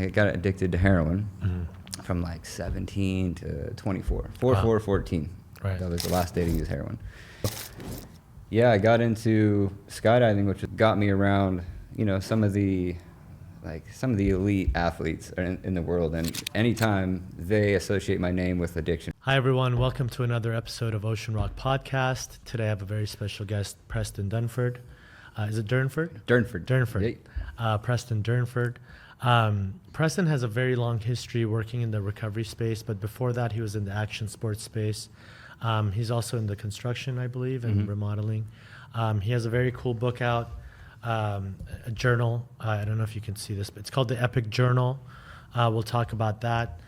I got addicted to heroin from like 17 to 24. 14. Right. That was the last day to use heroin. Yeah, I got into skydiving, which got me around, some of the elite athletes in the world, and anytime they associate my name with addiction. Hi, everyone. Welcome to another episode of OceanRock Podcast. Today I have a very special guest, Preston Durnford. Is it Durnford? Durnford. Preston Durnford. Preston has a very long history working in the recovery space, but before that, he was in the action sports space. He's also in the construction, I believe, and remodeling. He has a very cool book out, a journal. I don't know if you can see this, but it's called The Epic Journal. We'll talk about that.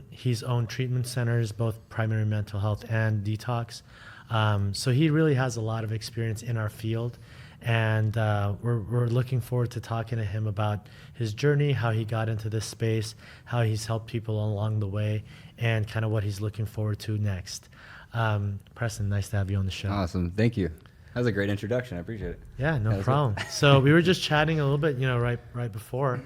He's owned treatment centers, both primary mental health and detox. So he really has a lot of experience in our field. And we're looking forward to talking to him about his journey, how he got into this space, how he's helped people along the way, and kind of what he's looking forward to next. Preston, nice to have you on the show. Awesome. Thank you. That was a great introduction. I appreciate it. Yeah, no problem. So we were just chatting a little bit, right before.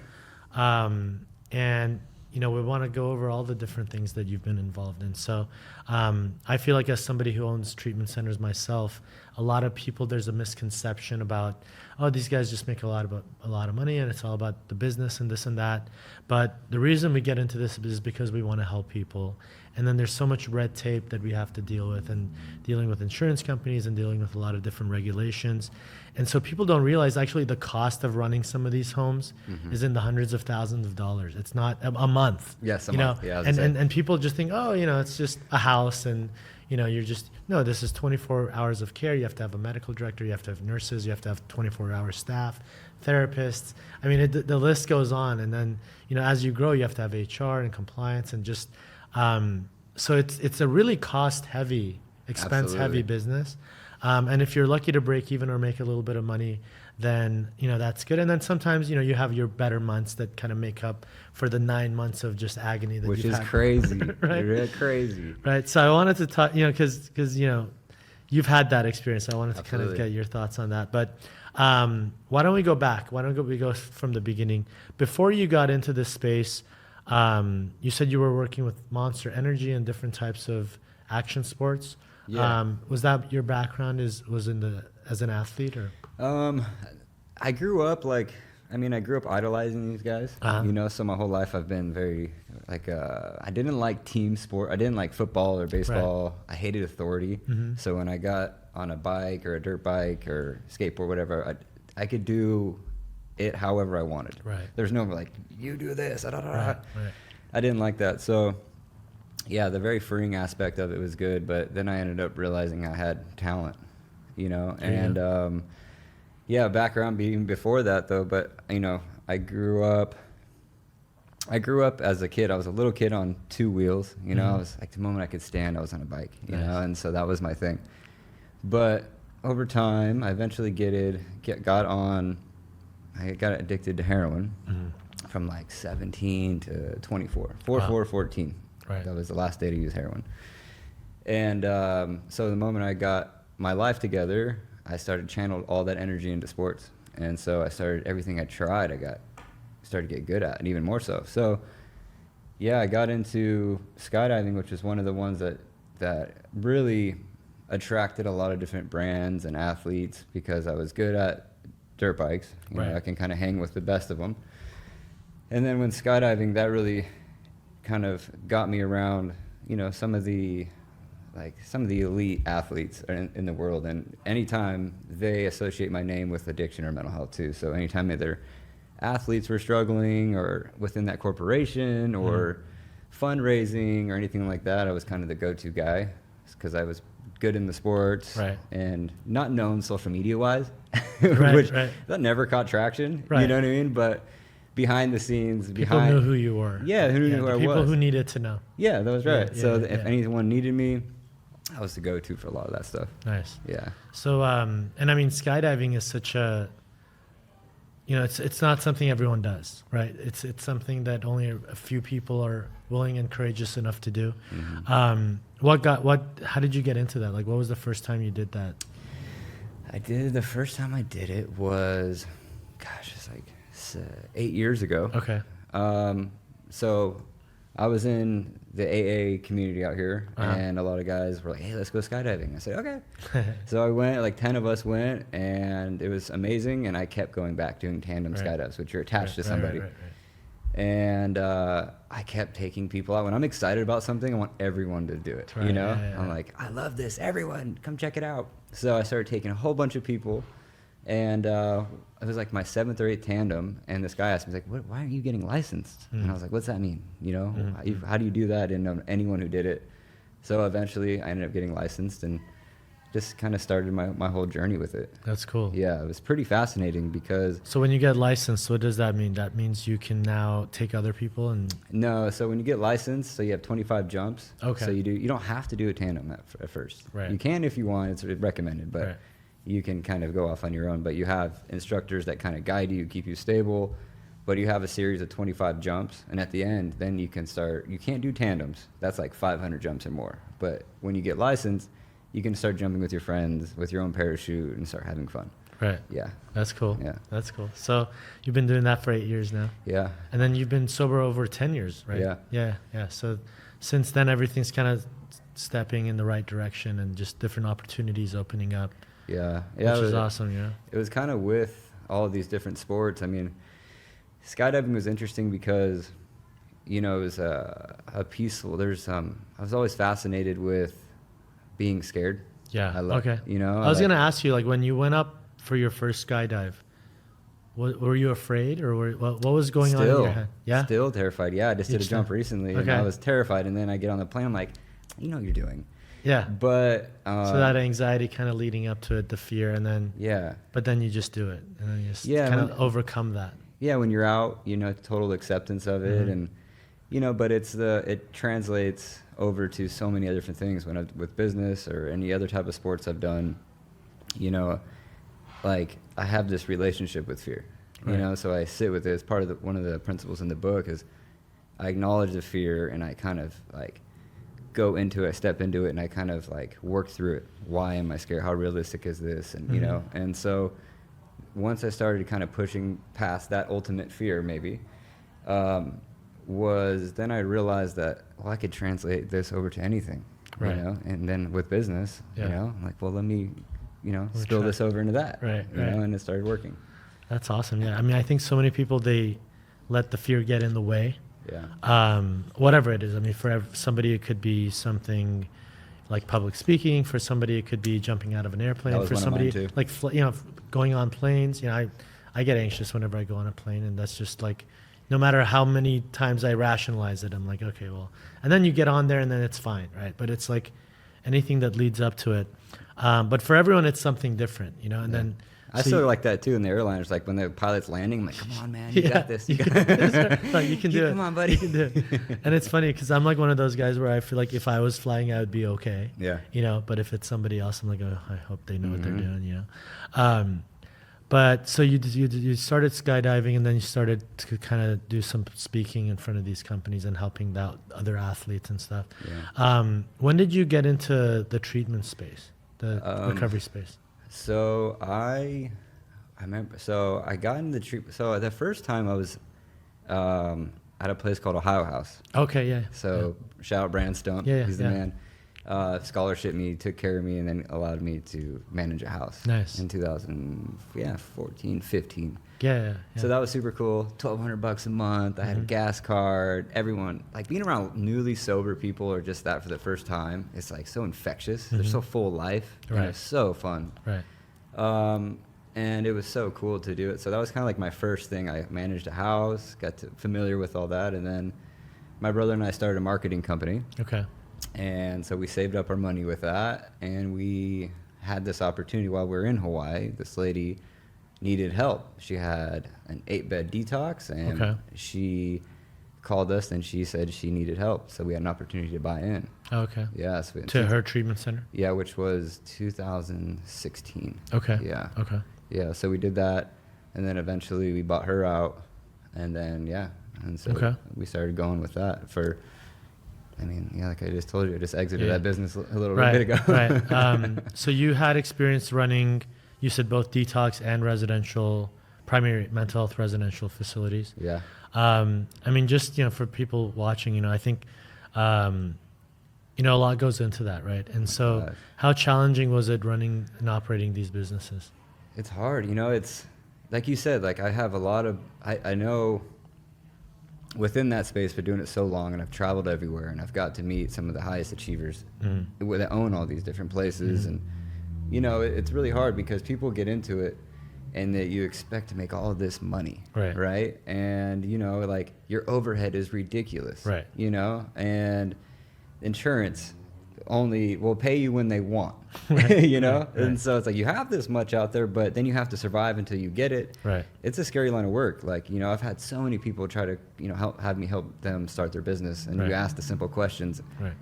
And we want to go over all the different things that you've been involved in. So I feel like as somebody who owns treatment centers myself, a lot of people, there's a misconception about, these guys just make a lot of money and it's all about the business and this and that. But the reason we get into this is because we want to help people. And then there's so much red tape that we have to deal with, and dealing with insurance companies and dealing with a lot of different regulations. And so people don't realize actually the cost of running some of these homes is in the hundreds of thousands of dollars. It's not a month. Yes, a month. Yeah, and people just think, it's just a house, and this is 24 hours of care. You have to have a medical director, you have to have nurses, you have to have 24-hour staff, therapists. I mean, the list goes on. And then, as you grow, you have to have HR and compliance, and just so it's a really cost-heavy, expense-heavy business. And if you're lucky to break even or make a little bit of money, then, that's good. And then sometimes, you have your better months that kind of make up for the 9 months of just agony that Which you've is had. crazy. Right? Really crazy. Right. So I wanted to talk, because you've had that experience. I wanted to kind of Absolutely. get your thoughts on that. But why don't we go back? Why don't we go from the beginning? Before you got into this space, you said you were working with Monster Energy and different types of action sports. Yeah. Was that your background? Was as an athlete, or? I grew up I grew up idolizing these guys. So my whole life I've been very I didn't like team sport. I didn't like football or baseball. Right. I hated authority. So when I got on a bike or a dirt bike or skateboard, whatever, I could do it however I wanted. Right. There's no you do this. Right. I didn't like that. So yeah, the very freeing aspect of it was good, but then I ended up realizing I had talent, and background being before that though, but I grew up as a kid. I was a little kid on two wheels, I was the moment I could stand, I was on a bike, and so that was my thing. But over time, I eventually I got addicted to heroin from like 17 to 24. 14. Right. That was the last day to use heroin. And so the moment I got my life together, I started channeled all that energy into sports. And so I started everything I tried, started to get good at, and even more so. So yeah, I got into skydiving, which was one of the ones that really attracted a lot of different brands and athletes, because I was good at dirt bikes. I can kind of hang with the best of them. And then when skydiving, that really kind of got me around, some of the elite athletes in the world, and anytime they associate my name with addiction or mental health too. So anytime either athletes were struggling or within that corporation or fundraising or anything like that, I was kind of the go-to guy, because I was good in the sports, and not known social media wise, which that never caught traction. You know what I mean? But behind the scenes, people knew who you were. Yeah, who knew who I was. People who needed to know. Yeah, that was right. If anyone needed me, I was the go-to for a lot of that stuff. Nice. Yeah. So, and I mean, skydiving is such a, it's not something everyone does, right? It's something that only a few people are willing and courageous enough to do. How did you get into that? What was the first time you did that? The first time I did it was, it's 8 years ago. Okay. So I was in the AA community out here, and a lot of guys were like, "Hey, let's go skydiving." I said, "Okay." So I went, like 10 of us went, and it was amazing. And I kept going back doing tandem skydives, which you're attached to somebody. Right. And I kept taking people out. When I'm excited about something, I want everyone to do it. Right, You know, yeah. I'm like, I love this. Everyone, come check it out. So I started taking a whole bunch of people, and it was like my 7th or 8th tandem. And this guy asked me, he's like, why aren't you getting licensed? And I was like, what's that mean? You know, how do you do that? I didn't know anyone who did it. So eventually, I ended up getting licensed, and just kind of started my whole journey with it. That's cool. Yeah, it was pretty fascinating because... So when you get licensed, what does that mean? That means you can now take other people and... No, so when you get licensed, so you have 25 jumps. Okay. So you don't have to do a tandem at first. Right. You can if you want, it's recommended, but Right. you can kind of go off on your own. But you have instructors that kind of guide you, keep you stable, but you have a series of 25 jumps, and at the end, then you can start... You can't do tandems. That's like 500 jumps or more. But when you get licensed, you can start jumping with your friends, with your own parachute, and start having fun. Right. Yeah. That's cool. Yeah. That's cool. So you've been doing that for 8 years now. Yeah. And then you've been sober over 10 years, right? Yeah. Yeah. So since then, everything's kind of stepping in the right direction and just different opportunities opening up. Yeah. Which is awesome, yeah. It was kind of with all of these different sports. I mean, skydiving was interesting because, you know, it was a peaceful... I was always fascinated with being scared. Yeah. Okay. You know, I was going to ask you, like, when you went up for your first skydive, were you afraid, or what was going on in your head? Yeah. Still terrified. Yeah. I just did a jump recently, and I was terrified. And then I get on the plane. I'm like, you know what you're doing. Yeah. But so that anxiety kind of leading up to it, the fear, and then but then you just do it, and then you just kind of overcome that. Yeah. When you're out, you know, total acceptance of it, and you know, but it translates over to so many other different things with business or any other type of sports I've done. You know, like I have this relationship with fear, you know, so I sit with it. It's part of one of the principles in the book is I acknowledge the fear, and I kind of like go into it, I step into it, and I kind of like work through it. Why am I scared? How realistic is this? And you know, and so once I started kind of pushing past that ultimate fear, maybe, then I realized that, well, I could translate this over to anything, you know, and then with business, you know, I'm like, well, let me, you know, spill this over into that, you know, and it started working. That's awesome. Yeah. I mean, I think so many people, they let the fear get in the way. Yeah. Whatever it is. I mean, for somebody, it could be something like public speaking. For somebody, it could be jumping out of an airplane. For somebody, like, you know, going on planes, you know, I get anxious whenever I go on a plane, and that's just like, no matter how many times I rationalize it, I'm like, okay, well, and then you get on there and then it's fine, right? But it's like anything that leads up to it. But for everyone, it's something different, you know, and then. I sort of like that too in the airliners, like when the pilot's landing, I'm like, come on, man, you got this. You got this. Like, you can do it. Come on, buddy. You can do it. And it's funny because I'm like one of those guys where I feel like if I was flying, I would be okay. Yeah. You know, but if it's somebody else, I'm like, oh, I hope they know what they're doing, you know. But so you started skydiving, and then you started to kind of do some speaking in front of these companies and helping out other athletes and stuff. Yeah. When did you get into the treatment space, the recovery space? So I remember. So I got into the treatment. So the first time I was at a place called Ohio House. Okay. Yeah. So shout out Brandon Stump. Yeah. He's the man. Scholarship me, took care of me, and then allowed me to manage a house. Nice. In 2014, 15. Yeah. So that was super cool. $1,200 a month. I had a gas card. Everyone, like being around newly sober people or just that for the first time, it's like so infectious. They're so full of life. Right. And it's so fun. Right. And it was so cool to do it. So that was kind of like my first thing. I managed a house, got familiar with all that, and then my brother and I started a marketing company. Okay. And so we saved up our money with that, and we had this opportunity while we were in Hawaii. This lady needed help. She had an 8-bed detox, and she called us and she said she needed help. So we had an opportunity to buy in. Okay. Yeah. So to her treatment center? Yeah, which was 2016. Okay. Yeah. Okay. Yeah, so we did that, and then eventually we bought her out, and then, and so we started going with that for... I mean, like I just told you, I just exited that business a little bit ago. Right. So you had experience running, you said both detox and residential primary mental health residential facilities. Yeah. I mean, just, for people watching, I think, a lot goes into that, right? And so how challenging was it running and operating these businesses? It's hard. It's like you said, like I have a lot of, I know within that space for doing it so long, and I've traveled everywhere, and I've got to meet some of the highest achievers that own all these different places. And, it's really hard because people get into it and that you expect to make all of this money, right? And, like your overhead is ridiculous, right? And insurance only will pay you when they want, right. Right. And so it's like you have this much out there, but then you have to survive until you get it. Right. It's a scary line of work. Like, I've had so many people try to, have me help them start their business, and right. you ask the simple questions, right.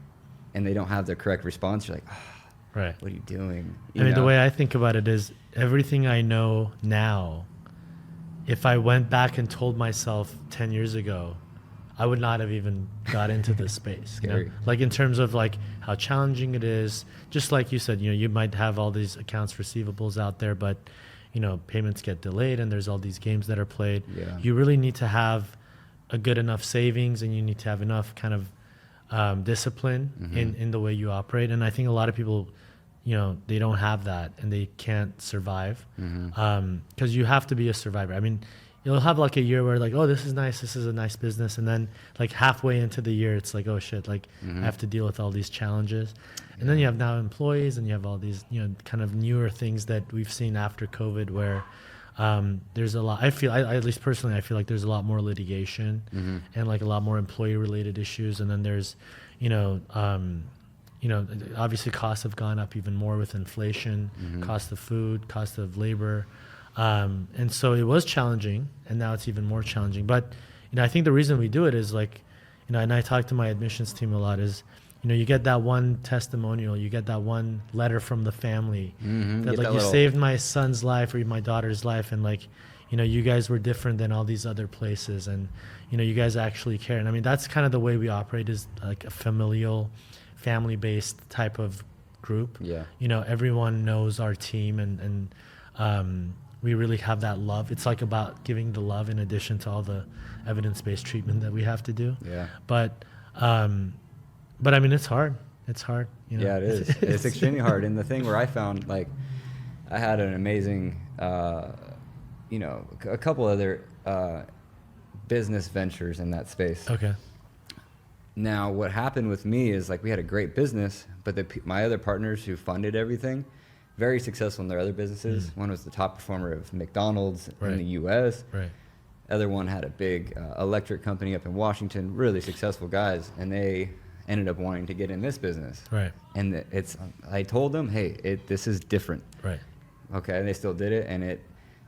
and they don't have the correct response. You're like, right. What are you doing? The way I think about it is everything I know now, if I went back and told myself 10 years ago, I would not have even got into this space. Scary. Like in terms of like how challenging it is, just like you said, you might have all these accounts receivables out there, but payments get delayed and there's all these games that are played. Yeah. You really need to have a good enough savings, and you need to have enough kind of discipline in the way you operate. And I think a lot of people, they don't have that and they can't survive because you have to be a survivor. I mean, you'll have like a year where like, oh, this is a nice business. And then like halfway into the year, it's like, oh shit, like I have to deal with all these challenges. And then you have now employees, and you have all these, kind of newer things that we've seen after COVID where there's a lot, at least personally, I feel like there's a lot more litigation and like a lot more employee related issues. And then there's, obviously costs have gone up even more with inflation, cost of food, cost of labor. And so it was challenging, and now it's even more challenging. But, I think the reason we do it is like, and I talk to my admissions team a lot, is, you get that one testimonial, you get that one letter from the family that like, you saved my son's life or my daughter's life. And like, you guys were different than all these other places, and, you guys actually care. And I mean, that's kind of the way we operate, is like a familial, family-based type of group. Yeah. Everyone knows our team, and we really have that love. It's like about giving the love in addition to all the evidence-based treatment that we have to do. Yeah. But I mean, it's hard. It's hard. Yeah, it is. It's extremely hard. And the thing where I found, like, I had an amazing, a couple other business ventures in that space. Okay. Now, what happened with me is, like, we had a great business, but my other partners who funded everything, very successful in their other businesses. One was the top performer of McDonald's in the U.S. Right. Other one had a big electric company up in Washington, really successful guys, and they ended up wanting to get in this business. Right. And I told them, hey, this is different. Right. Okay, and they still did it, and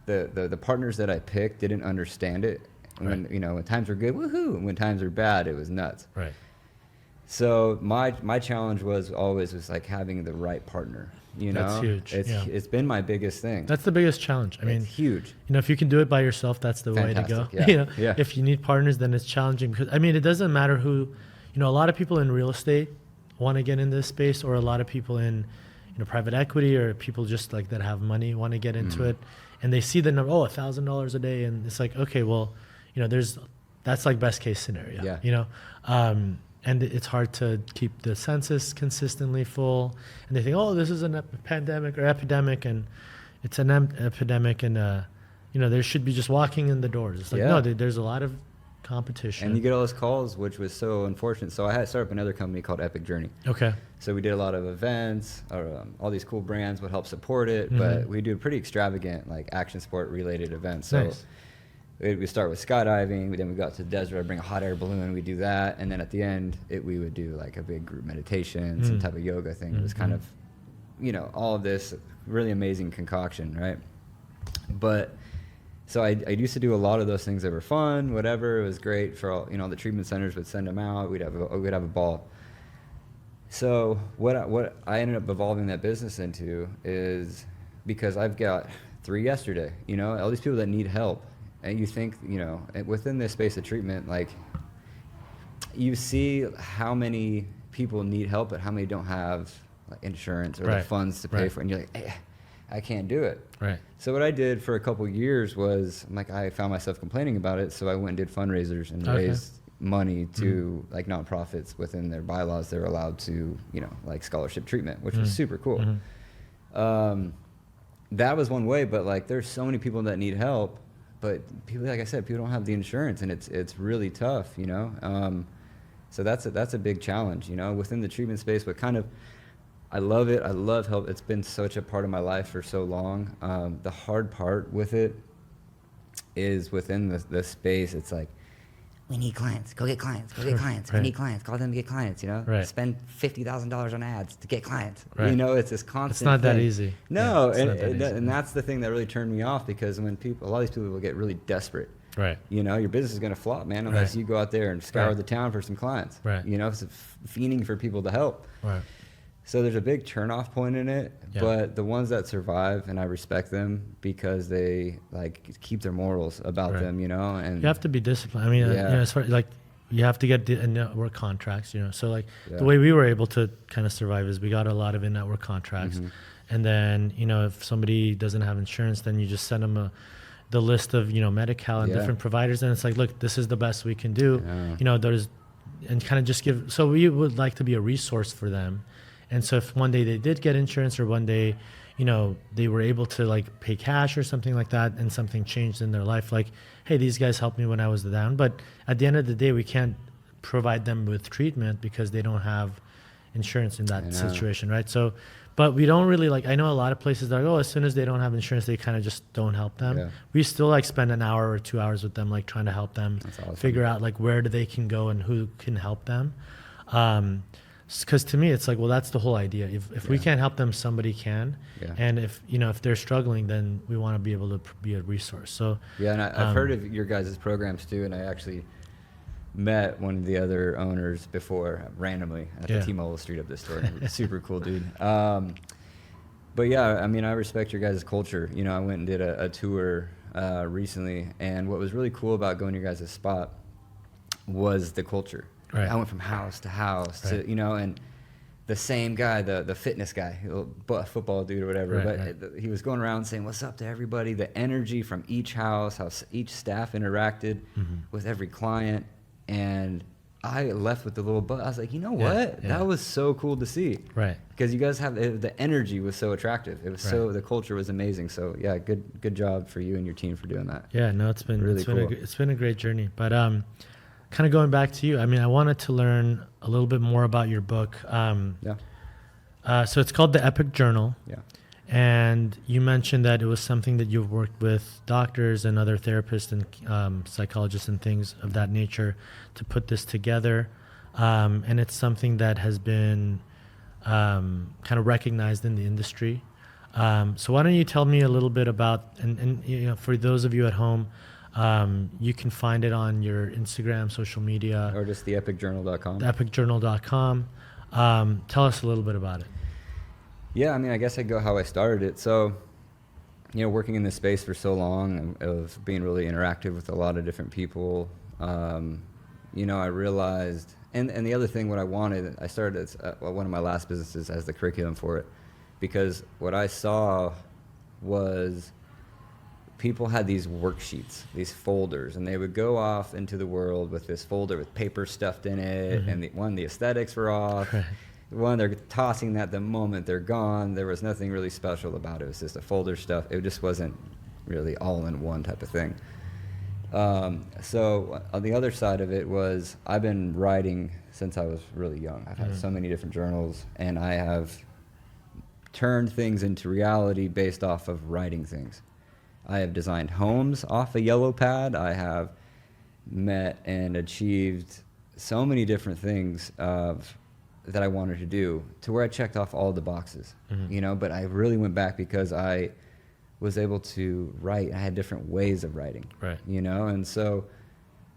the partners that I picked didn't understand it. When when times were good, woohoo, and when times were bad, it was nuts. Right. So my challenge was always like having the right partner. That's huge. It's been my biggest thing. That's the biggest challenge. I mean, it's huge. If you can do it by yourself, that's the way to go. Yeah. If you need partners, then it's challenging, because I mean, it doesn't matter who. A lot of people in real estate want to get in this space, or a lot of people in private equity, or people just like that have money want to get into it, and they see the number, $1,000 a day, and it's like, okay, well, that's like best case scenario. Yeah. And it's hard to keep the census consistently full, and they think, this is a pandemic or epidemic, and it's an epidemic, and there should be just walking in the doors. It's like, no, there's a lot of competition. And you get all those calls, which was so unfortunate. So I had started up another company called Epic Journey. Okay. So we did a lot of events, or all these cool brands would help support it, but we do pretty extravagant, like action sport related events. So nice. we start with skydiving, then we got to the desert, I'd bring a hot air balloon, we do that, and then at the end we would do like a big group meditation, some type of yoga thing. It was kind of, all of this really amazing concoction, right? But so I used to do a lot of those things that were fun, whatever. It was great for all, the treatment centers would send them out. We'd have a ball. So what I ended up evolving that business into is, because I've got 3 yesterday, all these people that need help. And you think, within this space of treatment, like, you see how many people need help, but how many don't have like insurance or the funds to pay for it. And you're like, hey, I can't do it. Right. So what I did for a couple years was, I'm like, I found myself complaining about it, so I went and did fundraisers and raised money to like nonprofits within their bylaws. They're allowed to, you know, like scholarship treatment, which was super cool. That was one way, but like there's so many people that need help, but people, like I said, people don't have the insurance, and it's really tough, you know. So that's a big challenge, you know, within the treatment space. But kind of, I love it. I love help. It's been such a part of my life for so long. The hard part with it is within the space. It's like, we need clients. Go get clients. Go get clients. We need clients. Call them to get clients. You know, spend $50,000 on ads to get clients. You know, it's this constant. It's not that easy. No, and that's the thing that really turned me off, because when a lot of these people will get really desperate. Right. You know, your business is going to flop, man, unless you go out there and scour the town for some clients. Right. You know, it's fiending for people to help. Right. So there's a big turn-off point in it, but the ones that survive, and I respect them because they like keep their morals about them, you know. And you have to be disciplined. I mean, you know, as far like you have to get network contracts, you know. So like the way we were able to kind of survive is we got a lot of in-network contracts, and then, you know, if somebody doesn't have insurance, then you just send them the list of, you know, Medi-Cal and different providers, and it's like, look, this is the best we can do, you know. And kind of just give. So we would like to be a resource for them. And so if one day they did get insurance, or one day, you know, they were able to like pay cash or something like that, and something changed in their life, like, hey, these guys helped me when I was down. But at the end of the day, we can't provide them with treatment because they don't have insurance in that situation, right? So, but we don't really like, I know a lot of places that are, as soon as they don't have insurance, they kind of just don't help them. Yeah. We still like spend an hour or 2 hours with them, like trying to help them figure out like where they can go and who can help them. Because to me, it's like, well, that's the whole idea. If we can't help them, somebody can. And if, you know, if they're struggling, then we want to be able to be a resource. So and I've heard of your guys' programs too, and I actually met one of the other owners before randomly at the T-Mobile Street up this store. Super cool dude. But yeah, I mean, I respect your guys' culture. You know, I went and did a tour recently, and what was really cool about going to your guys' spot was the culture. Right. I went from house to house to, you know, and the same guy, the fitness guy, football dude or whatever, but he was going around saying what's up to everybody, the energy from each house, how each staff interacted with every client. And I left with the little buzz. I was like, you know what? That was so cool to see. Right. Because you guys have, the energy was so attractive. It was the culture was amazing. So yeah, good job for you and your team for doing that. Yeah, no, it's been really cool. It's been a great journey. But kind of going back to you, I mean, I wanted to learn a little bit more about your book. So it's called The Epic Journal. Yeah. And you mentioned that it was something that you've worked with doctors and other therapists and psychologists and things of that nature to put this together. And it's something that has been kind of recognized in the industry. So why don't you tell me a little bit about, and you know, for those of you at home, you can find it on your Instagram, social media. Or just theepicjournal.com. Theepicjournal.com. Tell us a little bit about it. Yeah, I mean, I guess I'd go how I started it. So, you know, working in this space for so long, of being really interactive with a lot of different people, you know, I realized, and the other thing, what I wanted, I started as one of my last businesses as the curriculum for it, because what I saw was people had these worksheets, these folders, and they would go off into the world with this folder with paper stuffed in it, and the aesthetics were off. One, they're tossing that the moment they're gone. There was nothing really special about it. It was just a folder stuff. It just wasn't really all in one type of thing. So on the other side of it was, I've been writing since I was really young. I've had so many different journals, and I have turned things into reality based off of writing things. I have designed homes off a yellow pad. I have met and achieved so many different things that I wanted to do, to where I checked off all the boxes, you know, but I really went back because I was able to write. I had different ways of writing, you know, and so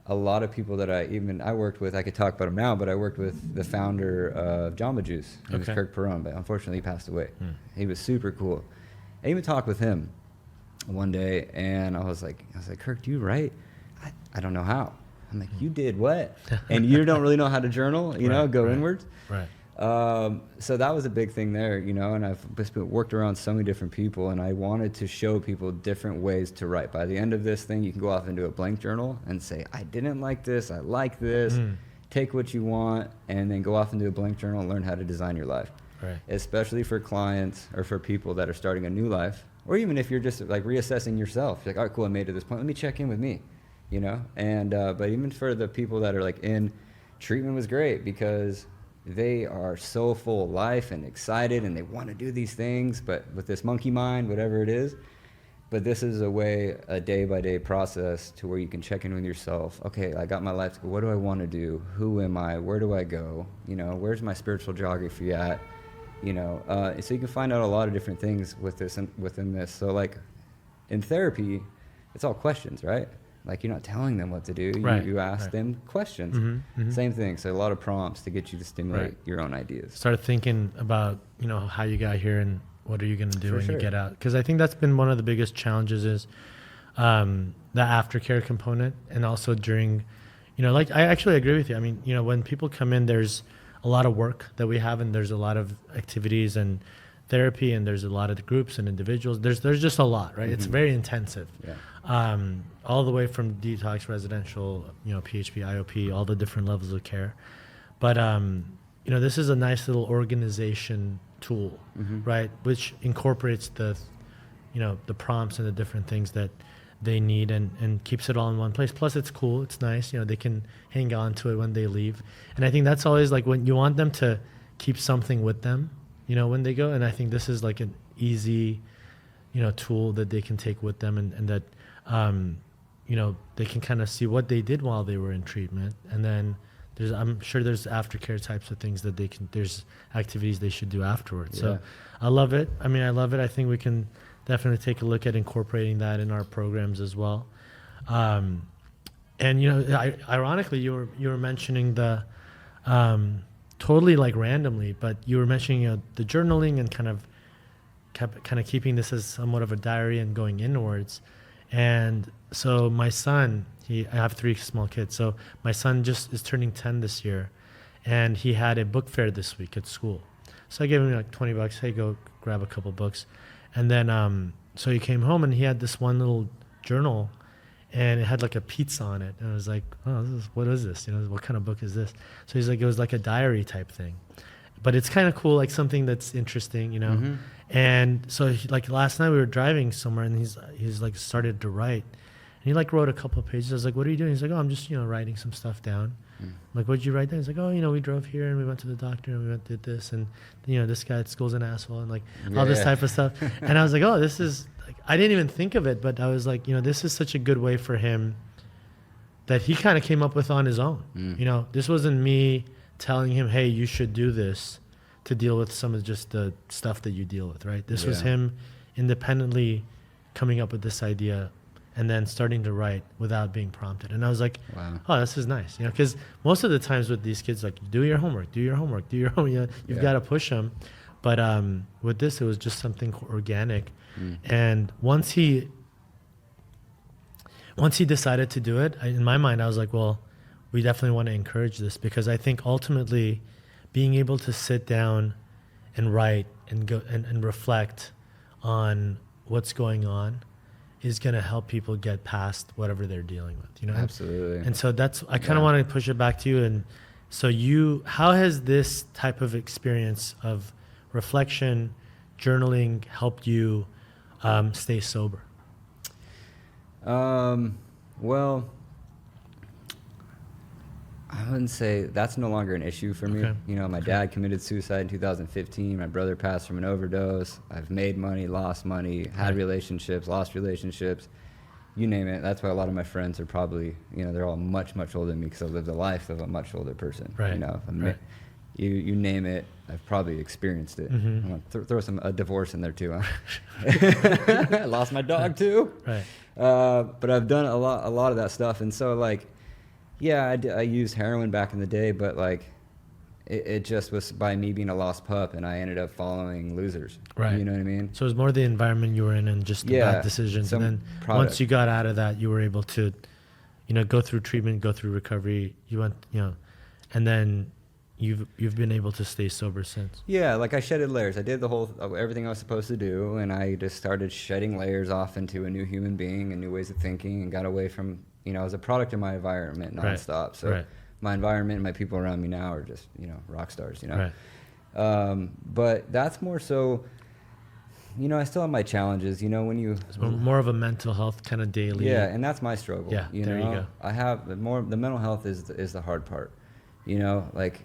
a lot of people that I worked with, I could talk about him now, but I worked with the founder of Jamba Juice. It was Kirk Perone, but unfortunately he passed away. He was super cool. I even talked with him one day, and I was like, Kirk, do you write? I don't know how. I'm like, you did what? And you don't really know how to journal, you know, go inwards. Right. So that was a big thing there, you know, and I've just worked around so many different people, and I wanted to show people different ways to write. By the end of this thing, you can go off into a blank journal and say, I didn't like this, I like this, take what you want, and then go off into a blank journal and learn how to design your life. Right. Especially for clients or for people that are starting a new life, or even if you're just like reassessing yourself, you're like, all right, cool, I made it to this point, let me check in with me, you know? And, but even for the people that are like in treatment was great because they are so full of life and excited and they want to do these things, but with this monkey mind, whatever it is. But this is a way, a day-by-day process to where you can check in with yourself. Okay, I got my life. What do I want to do? Who am I? Where do I go? You know, where's my spiritual geography at? You know, so you can find out a lot of different things with this within this. So like in therapy, it's all questions, right? Like you're not telling them what to do. Right. You ask them questions. Same thing. So a lot of prompts to get you to stimulate your own ideas. Start thinking about, you know, how you got here and what are you going to do For when sure. you get out? Because I think that's been one of the biggest challenges is the aftercare component, and also during, you know, like I actually agree with you. I mean, you know, when people come in, there's a lot of work that we have, and there's a lot of activities and therapy, and there's a lot of groups and individuals. There's just a lot, right? It's very intensive. Yeah. All the way from detox, residential, you know, PHP, IOP, all the different levels of care. But, you know, this is a nice little organization tool, right? Which incorporates the, you know, the prompts and the different things that they need and keeps it all in one place. Plus it's cool. It's nice. You know, they can hang on to it when they leave. And I think that's always like when you want them to keep something with them, you know, when they go. And I think this is like an easy, you know, tool that they can take with them and that, you know, they can kind of see what they did while they were in treatment. And then I'm sure there's aftercare types of things that there's activities they should do afterwards. Yeah. So I love it. I mean, I love it. I think we can definitely take a look at incorporating that in our programs as well. And, you know, ironically, you were mentioning the, totally like randomly, but you were mentioning, you know, the journaling and kind of keeping this as somewhat of a diary and going inwards. And so my son, I have 3 small kids. So my son just is turning 10 this year, and he had a book fair this week at school. So I gave him like $20. Hey, go grab a couple books. And then, so he came home and he had this one little journal, and it had like a pizza on it. And I was like, oh, what is this? You know, what kind of book is this? So he's like, it was like a diary type thing, but it's kind of cool, like something that's interesting, you know? And so like last night we were driving somewhere, and he's like started to write, and he like wrote a couple of pages. I was like, what are you doing? He's like, oh, I'm just, you know, writing some stuff down. I'm like, what'd you write down? He's like, oh, you know, we drove here and we went to the doctor and we did this, and you know, this guy at school's an asshole, and like all this type of stuff. And I was like, oh, this is like, I didn't even think of it, but I was like, you know, this is such a good way for him that he kind of came up with on his own. You know, this wasn't me telling him, hey, you should do this to deal with some of just the stuff that you deal with, right? This was him independently coming up with this idea and then starting to write without being prompted. And I was like, wow, oh, this is nice. You know, because most of the times with these kids, like, do your homework, you know, you've got to push them. But with this, it was just something organic. And once he decided to do it, in my mind, I was like, well, we definitely want to encourage this, because I think ultimately being able to sit down and write and go and reflect on what's going on is going to help people get past whatever they're dealing with, you know? Absolutely. And so that's, I kind of want to push it back to you. And so how has this type of experience of reflection, journaling helped you stay sober? Well, I wouldn't say that's no longer an issue for me. Okay. You know, my dad committed suicide in 2015. My brother passed from an overdose. I've made money, lost money, had relationships, lost relationships, you name it. That's why a lot of my friends are probably, you know, they're all much, much older than me, because I've lived the life of a much older person. Right. You know, you name it, I've probably experienced it. I'm gonna throw a divorce in there too. Huh? I lost my dog too. Right. But I've done a lot of that stuff, and so like, yeah, I used heroin back in the day, but like, it just was by me being a lost pup, and I ended up following losers. Right. You know what I mean? So it was more the environment you were in and just the bad decisions. And then once you got out of that, you were able to, you know, go through treatment, go through recovery. You went, you know, and then you've been able to stay sober since? Yeah, like I shedded layers. I did everything I was supposed to do, and I just started shedding layers off into a new human being and new ways of thinking, and got away from, I was a product of my environment nonstop. So my environment and my people around me now are just, rock stars, But that's more so, I still have my challenges, when you... It's more of a mental health kind of daily... Yeah, and that's my struggle. Yeah, there you go. I have the mental health is the hard part, like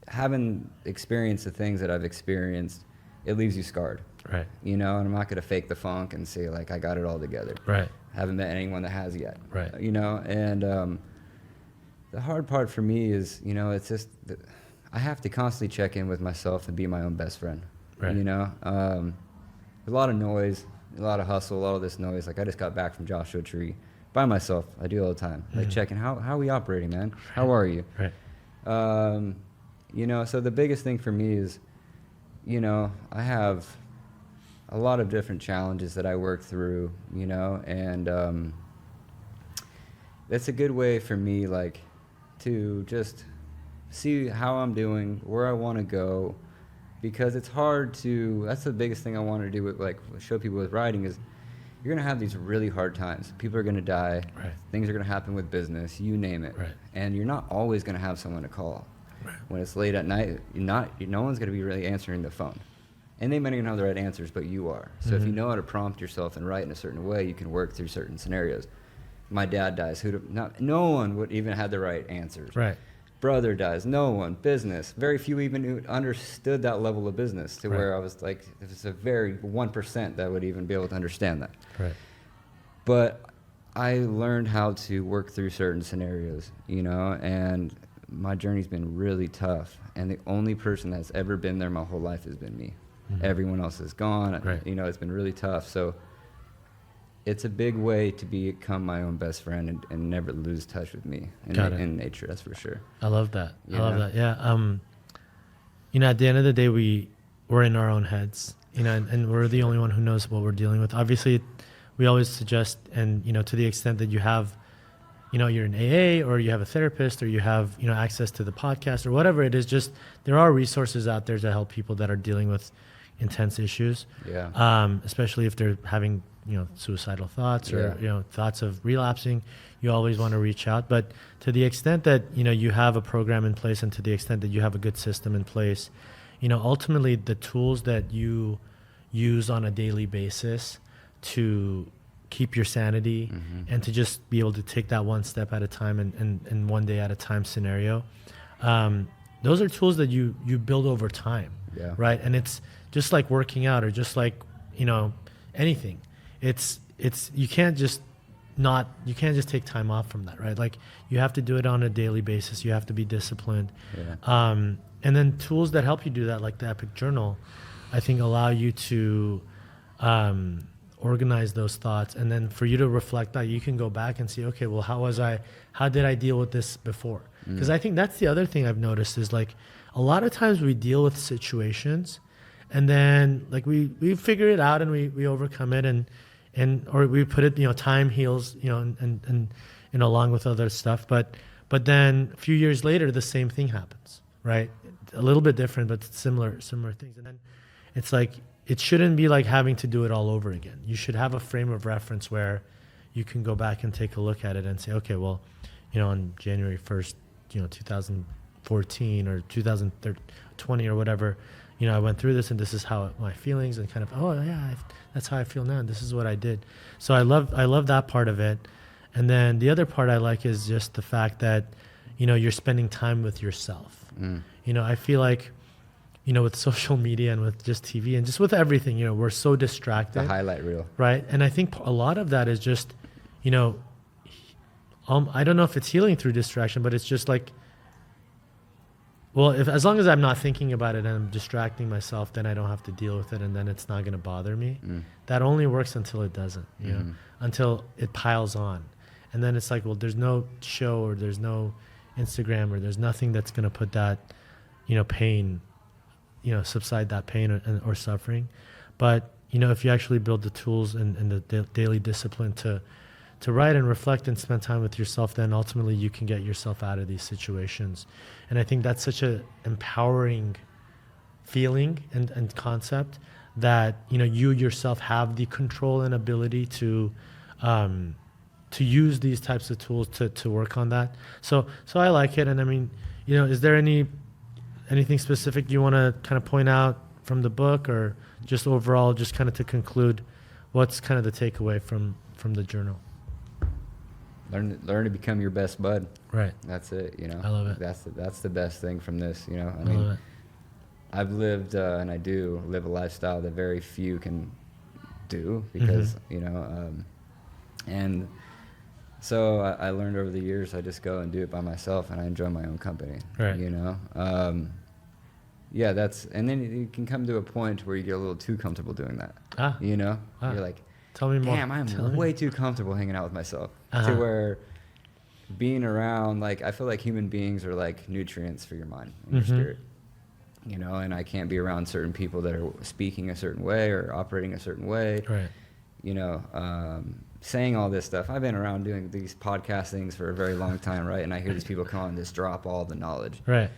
having experienced the things that I've experienced, it leaves you scarred. Right. And I'm not going to fake the funk and say, like, I got it all together. Right. Haven't met anyone that has yet. Right. And the hard part for me is, it's just... I have to constantly check in with myself and be my own best friend. Right. A lot of noise, a lot of hustle, a lot of this noise. Like, I just got back from Joshua Tree by myself. I do all the time. Like, checking, how are we operating, man? How are you? Right. So the biggest thing for me is, I have a lot of different challenges that I work through, and that's a good way for me, like, to just see how I'm doing, where I want to go, because it's hard to, that's the biggest thing I want to do with, like, show people with writing is you're going to have these really hard times. People are going to die. Right. Things are going to happen with business, you name it. Right. And you're not always going to have someone to call. Right. When it's late at night, no one's going to be really answering the phone. And they might not even have the right answers, but you are. So if you know how to prompt yourself and write in a certain way, you can work through certain scenarios. My dad dies. No one would even have the right answers. Right. Brother dies. No one. Business. Very few even who understood that level of business to where I was like, it was a very 1% that would even be able to understand that. Right. But I learned how to work through certain scenarios, and my journey's been really tough. And the only person that's ever been there my whole life has been me. Everyone else is gone. Right. It's been really tough. So it's a big way to become my own best friend and never lose touch with me in nature. That's for sure. I love that. Yeah. At the end of the day, we're in our own heads, and we're the only one who knows what we're dealing with. Obviously, we always suggest, and, to the extent that you have, you're in AA or you have a therapist or you have, access to the podcast or whatever it is, just there are resources out there to help people that are dealing with intense issues. Yeah. Especially if they're having, suicidal thoughts or, thoughts of relapsing, you always want to reach out. But to the extent that, you have a program in place and to the extent that you have a good system in place, ultimately the tools that you use on a daily basis to keep your sanity and to just be able to take that one step at a time and one day at a time scenario, those are tools that you build over time. Yeah. Right. And it's just like working out or just like, anything. It's you can't just take time off from that, right? Like you have to do it on a daily basis. You have to be disciplined. Yeah. And then tools that help you do that, like the Epic Journal, I think allow you to organize those thoughts. And then for you to reflect that, you can go back and see, okay, well, how did I deal with this before? Because I think that's the other thing I've noticed is like a lot of times we deal with situations and then like we figure it out and we overcome it or we put it, time heals, and along with other stuff. But then a few years later, the same thing happens, right? A little bit different, but similar things. And then it's like, it shouldn't be like having to do it all over again. You should have a frame of reference where you can go back and take a look at it and say, okay, well, on January 1st, 2014 or 2020 or whatever, I went through this and this is how my feelings and kind of, oh yeah, that's how I feel now. And this is what I did. So I love that part of it. And then the other part I like is just the fact that, you're spending time with yourself. I feel like, with social media and with just TV and just with everything, we're so distracted. The highlight reel. Right. And I think a lot of that is just, I don't know if it's healing through distraction, but it's just like, well, as long as I'm not thinking about it and I'm distracting myself, then I don't have to deal with it and then it's not going to bother me. That only works until it doesn't, until it piles on. And then it's like, well, there's no show or there's no Instagram or there's nothing that's going to put that, pain, subside that pain or suffering. But, if you actually build the tools and the daily discipline to write and reflect and spend time with yourself, then ultimately you can get yourself out of these situations. And I think that's such a empowering feeling and concept that, you know, you yourself have the control and ability to use these types of tools to work on that. So I like it. And I mean, you know, is there anything specific you want to kind of point out from the book, or just overall, just kind of to conclude, what's kind of the takeaway from the journal? Learn to become your best bud. Right. That's it. You know, I love it. That's the best thing from this. You know, I love it. I've lived and I do live a lifestyle that very few can do, because you know, and so I learned over the years, I just go and do it by myself, and I enjoy my own company. Right. You know, yeah, and then you can come to a point where you get a little too comfortable doing that. You know, you're like, tell me more. Damn, I'm way too comfortable hanging out with myself, to where being around, like, I feel like human beings are like nutrients for your mind and your spirit. You know, and I can't be around certain people that are speaking a certain way or operating a certain way. Right. You know, saying all this stuff. I've been around doing these podcast things for a very long time, right? And I hear these people come on and just drop all the knowledge. Right.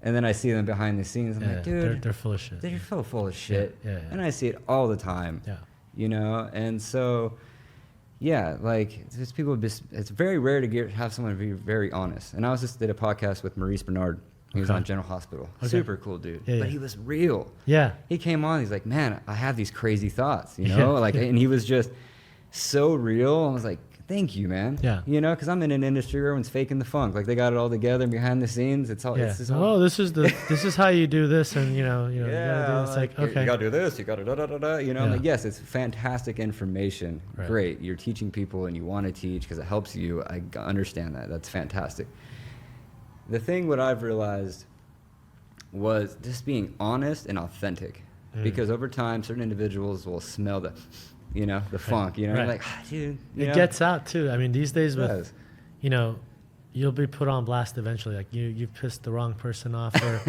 And then I see them behind the scenes. I'm like, dude, they're full of shit. They're so full of shit. Yeah. And I see it all the time. Yeah. You know, and so, yeah, like, there's people it's very rare to have someone be very honest. And I just did a podcast with Maurice Bernard. He was on General Hospital. Super cool dude. But he was real. Yeah. He came on, he's like, man, I have these crazy thoughts, you know? Like, and he was just so real. I was like, thank you, man. Yeah. You know, because I'm in an industry where everyone's faking the funk. Like, they got it all together behind the scenes. It's all, it's just all, this is how you do this, and you know, you gotta do this. Like, okay, you gotta do this, you gotta da. You know, like, yes, it's fantastic information. Right. Great. You're teaching people and you want to teach because it helps you. I understand that. That's fantastic. The thing what I've realized was just being honest and authentic, because over time certain individuals will smell the, you know, the funk, you know, like, dude, it gets out too. I mean, these days with, you know, you'll be put on blast eventually. Like you pissed the wrong person off, or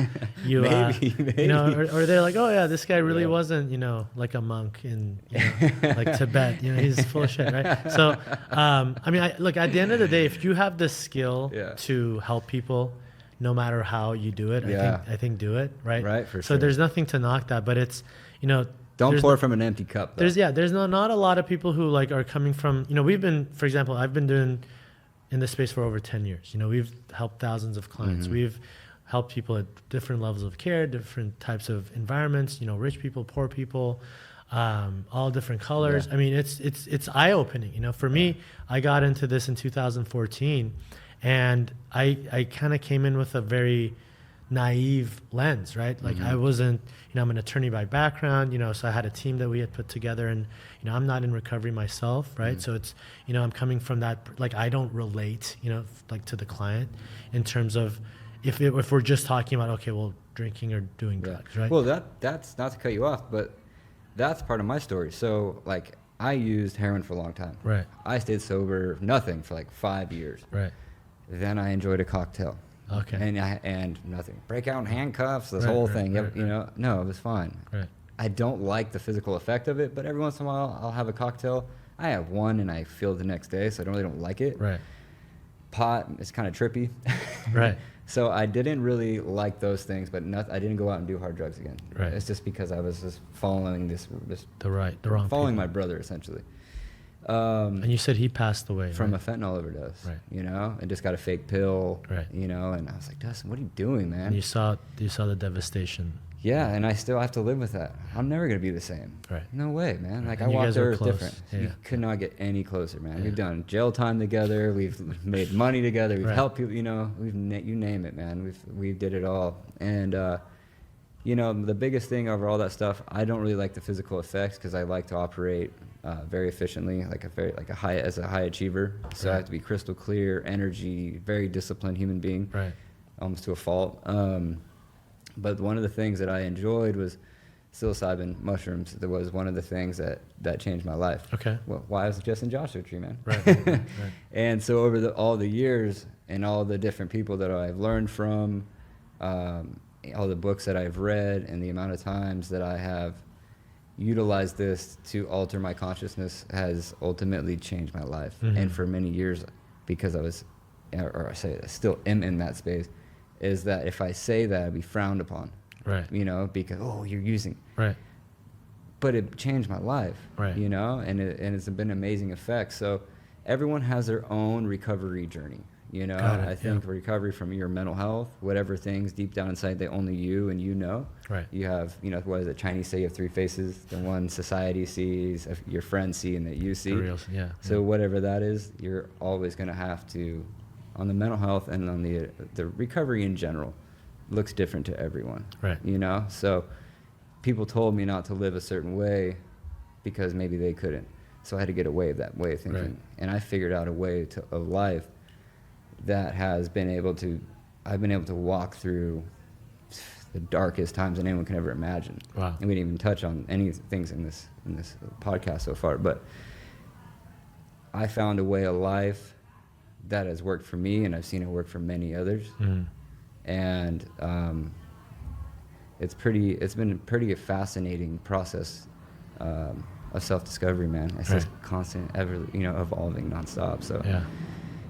you, maybe. You know, or they're like, oh yeah, this guy really wasn't, you know, like a monk in, you know, like Tibet. You know, he's full of shit, right? So, I mean, look, at the end of the day, if you have the skill to help people, no matter how you do it, I think do it, right? Right, for sure. So there's nothing to knock that, but it's, you know, don't pour from an empty cup. Though. There's not a lot of people who like are coming from, you know, for example, I've been doing in this space for over 10 years. You know, we've helped thousands of clients. We've helped people at different levels of care, different types of environments, you know, rich people, poor people, all different colors. I mean, it's eye-opening. You know, for me, I got into this in 2014, and I kind of came in with a very naive lens, right? Like I wasn't, you know, I'm an attorney by background, you know, so I had a team that we had put together, and, you know, I'm not in recovery myself, right? So it's, you know, I'm coming from that, like, I don't relate, you know, like to the client in terms of if we're just talking about, okay, well, drinking or doing drugs, right? Well, that's not to cut you off, but that's part of my story. So, like, I used heroin for a long time. Right. I stayed sober, nothing, for like 5 years. Right. Then I enjoyed a cocktail. Okay. And nothing. Break out in handcuffs, this whole thing. You know, no, it was fine. Right. I don't like the physical effect of it, but every once in a while I'll have a cocktail. I have one and I feel the next day, so I don't like it. Right. Pot is kind of trippy. Right. So I didn't really like those things, but I didn't go out and do hard drugs again. Right. It's just because I was just following the wrong following my brother, essentially. And you said he passed away from a fentanyl overdose, you know, and just got a fake pill, you know, and I was like, Dustin, what are you doing, man? And you saw the devastation. Yeah, and I still have to live with that. I'm never going to be the same. Right. No way, man. Like, I walked there different. Yeah. You could not get any closer, man. Yeah. We've done jail time together. We've made money together. We've helped people, you know, you name it, man. We did it all. And, you know, the biggest thing over all that stuff, I don't really like the physical effects because I like to operate very efficiently, as a high achiever. So I have to be crystal clear, energy, very disciplined human being, almost to a fault. But one of the things that I enjoyed was psilocybin mushrooms. That was one of the things that changed my life. Okay. Well, why I was just in Joshua Tree, man. Right. And so over all the years and all the different people that I've learned from, all the books that I've read, and the amount of times that I have, utilize this to alter my consciousness has ultimately changed my life. And for many years, because I still am in that space, is that if I say that, I'd be frowned upon. Right. You know, because, oh, you're using. Right. But it changed my life. Right. You know, and it's been an amazing effect. So everyone has their own recovery journey. You know, I think recovery from your mental health, whatever things deep down inside that only you and you know. Right. You have, you know, what is it? Chinese say you have three faces. The one society sees, your friends see, and that you see. So whatever that is, you're always going to have to, on the mental health and on the recovery in general, looks different to everyone. Right. You know, so people told me not to live a certain way because maybe they couldn't. So I had to get away of that way of thinking. Right. And I figured out a way of life that I've been able to walk through the darkest times that anyone can ever imagine. Wow. And we didn't even touch on any things in this podcast so far, but I found a way of life that has worked for me, and I've seen it work for many others. And it's been a pretty fascinating process of self-discovery, man. It's just constant, evolving nonstop. So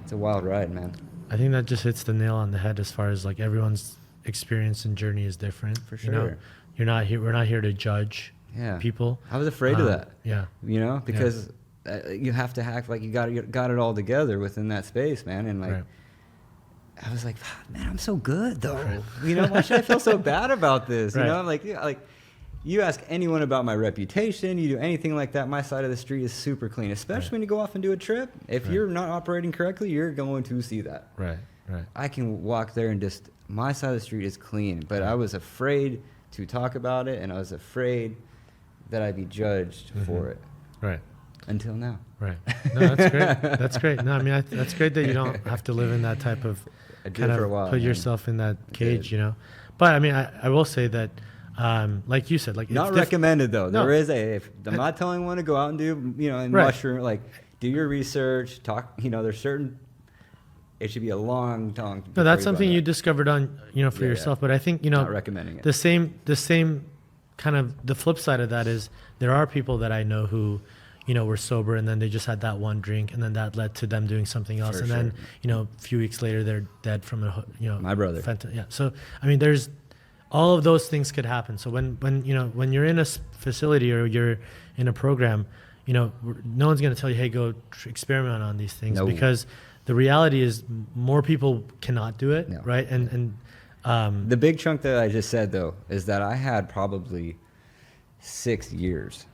it's a wild ride, man. I think that just hits the nail on the head as far as like everyone's experience and journey is different. For sure. You know, we're not here to judge people. I was afraid of that. Yeah. You know, because you have to act like you got it all together within that space, man. And like, I was like, man, I'm so good though. Right. You know, why should I feel so bad about this? You know, like you ask anyone about my reputation, you do anything like that, my side of the street is super clean, especially when you go off and do a trip. If you're not operating correctly, you're going to see that. Right. I can walk there and just, my side of the street is clean, but I was afraid to talk about it, and I was afraid that I'd be judged for it. Right. Until now. Right. No, that's great. That's great. No, I mean, that's great that you don't have to live in that type of, kind of put yourself in that cage, you know. But I mean, I will say that, like you said, like not recommended though. No. There is I'm not telling anyone to go out and do, mushroom, like do your research, talk, there's certain, it should be a long tongue. No, that's something you discovered on, for yourself. But I think, not recommending it. The same kind of, the flip side of that is there are people that I know who, were sober, and then they just had that one drink, and then that led to them doing something else. For then, a few weeks later, they're dead from my brother. Yeah. So, I mean, there's all of those things could happen. So when you're in a facility or you're in a program, no one's going to tell you, hey, go experiment on these things, because the reality is more people cannot do it. Right. And the big chunk that I just said though, is that I had probably 6 years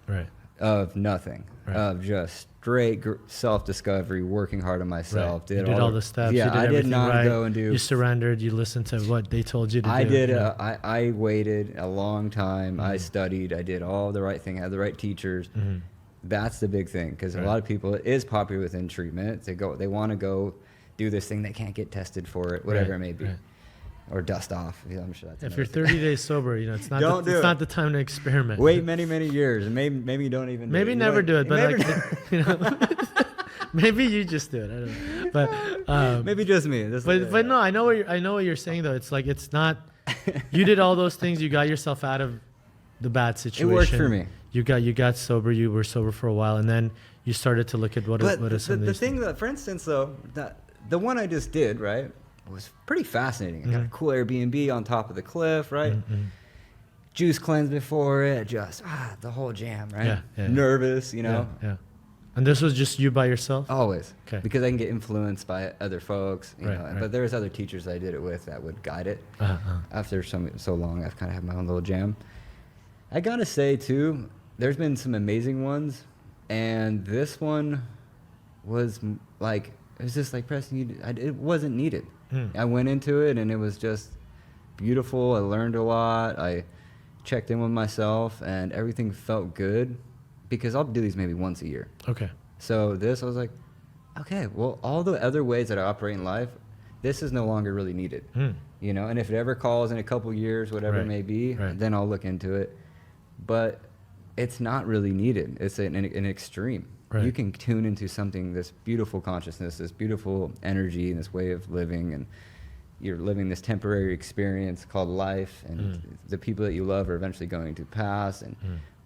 of nothing, of just straight self-discovery, working hard on myself. You did all the steps. Yeah, I did not go and do. You surrendered. You listened to what they told you to do. I did. I waited a long time. I studied. I did all the right thing. I had the right teachers. That's the big thing, because a lot of people, it is popular within treatment. They want to go do this thing. They can't get tested for it, whatever it may be. Or dust off. Yeah, I'm sure that's if you're 30 days sober, it's not it's not the time to experiment. Wait many years, and maybe you don't even. Maybe never do it, but maybe you just do it. I don't know, but maybe just me. But no, I know what you're saying though. It's like it's not. You did all those things. You got yourself out of the bad situation. It worked for me. You got sober. You were sober for a while, and then you started to look at what is some of these thing that, for instance, though, that the one I just did, right, was pretty fascinating. I got a cool Airbnb on top of the cliff, right? Juice cleanse before it, just the whole jam, right? Nervous, Yeah. And this was just you by yourself? Always. Okay. Because I can get influenced by other folks, but there's other teachers I did it with that would guide it. After so long, I've kind of had my own little jam. I gotta say too, there's been some amazing ones, and this one was like, it was just like, Preston, it wasn't needed. I went into it and it was just beautiful. I learned a lot. I checked in with myself and everything felt good, because I'll do these maybe once a year. Okay. So this, I was like, okay, well, all the other ways that I operate in life, this is no longer really needed. And if it ever calls in a couple years, whatever it may be, then I'll look into it. But it's not really needed. It's an extreme. You can tune into something, this beautiful consciousness, this beautiful energy, and this way of living, and you're living this temporary experience called life, and the people that you love are eventually going to pass,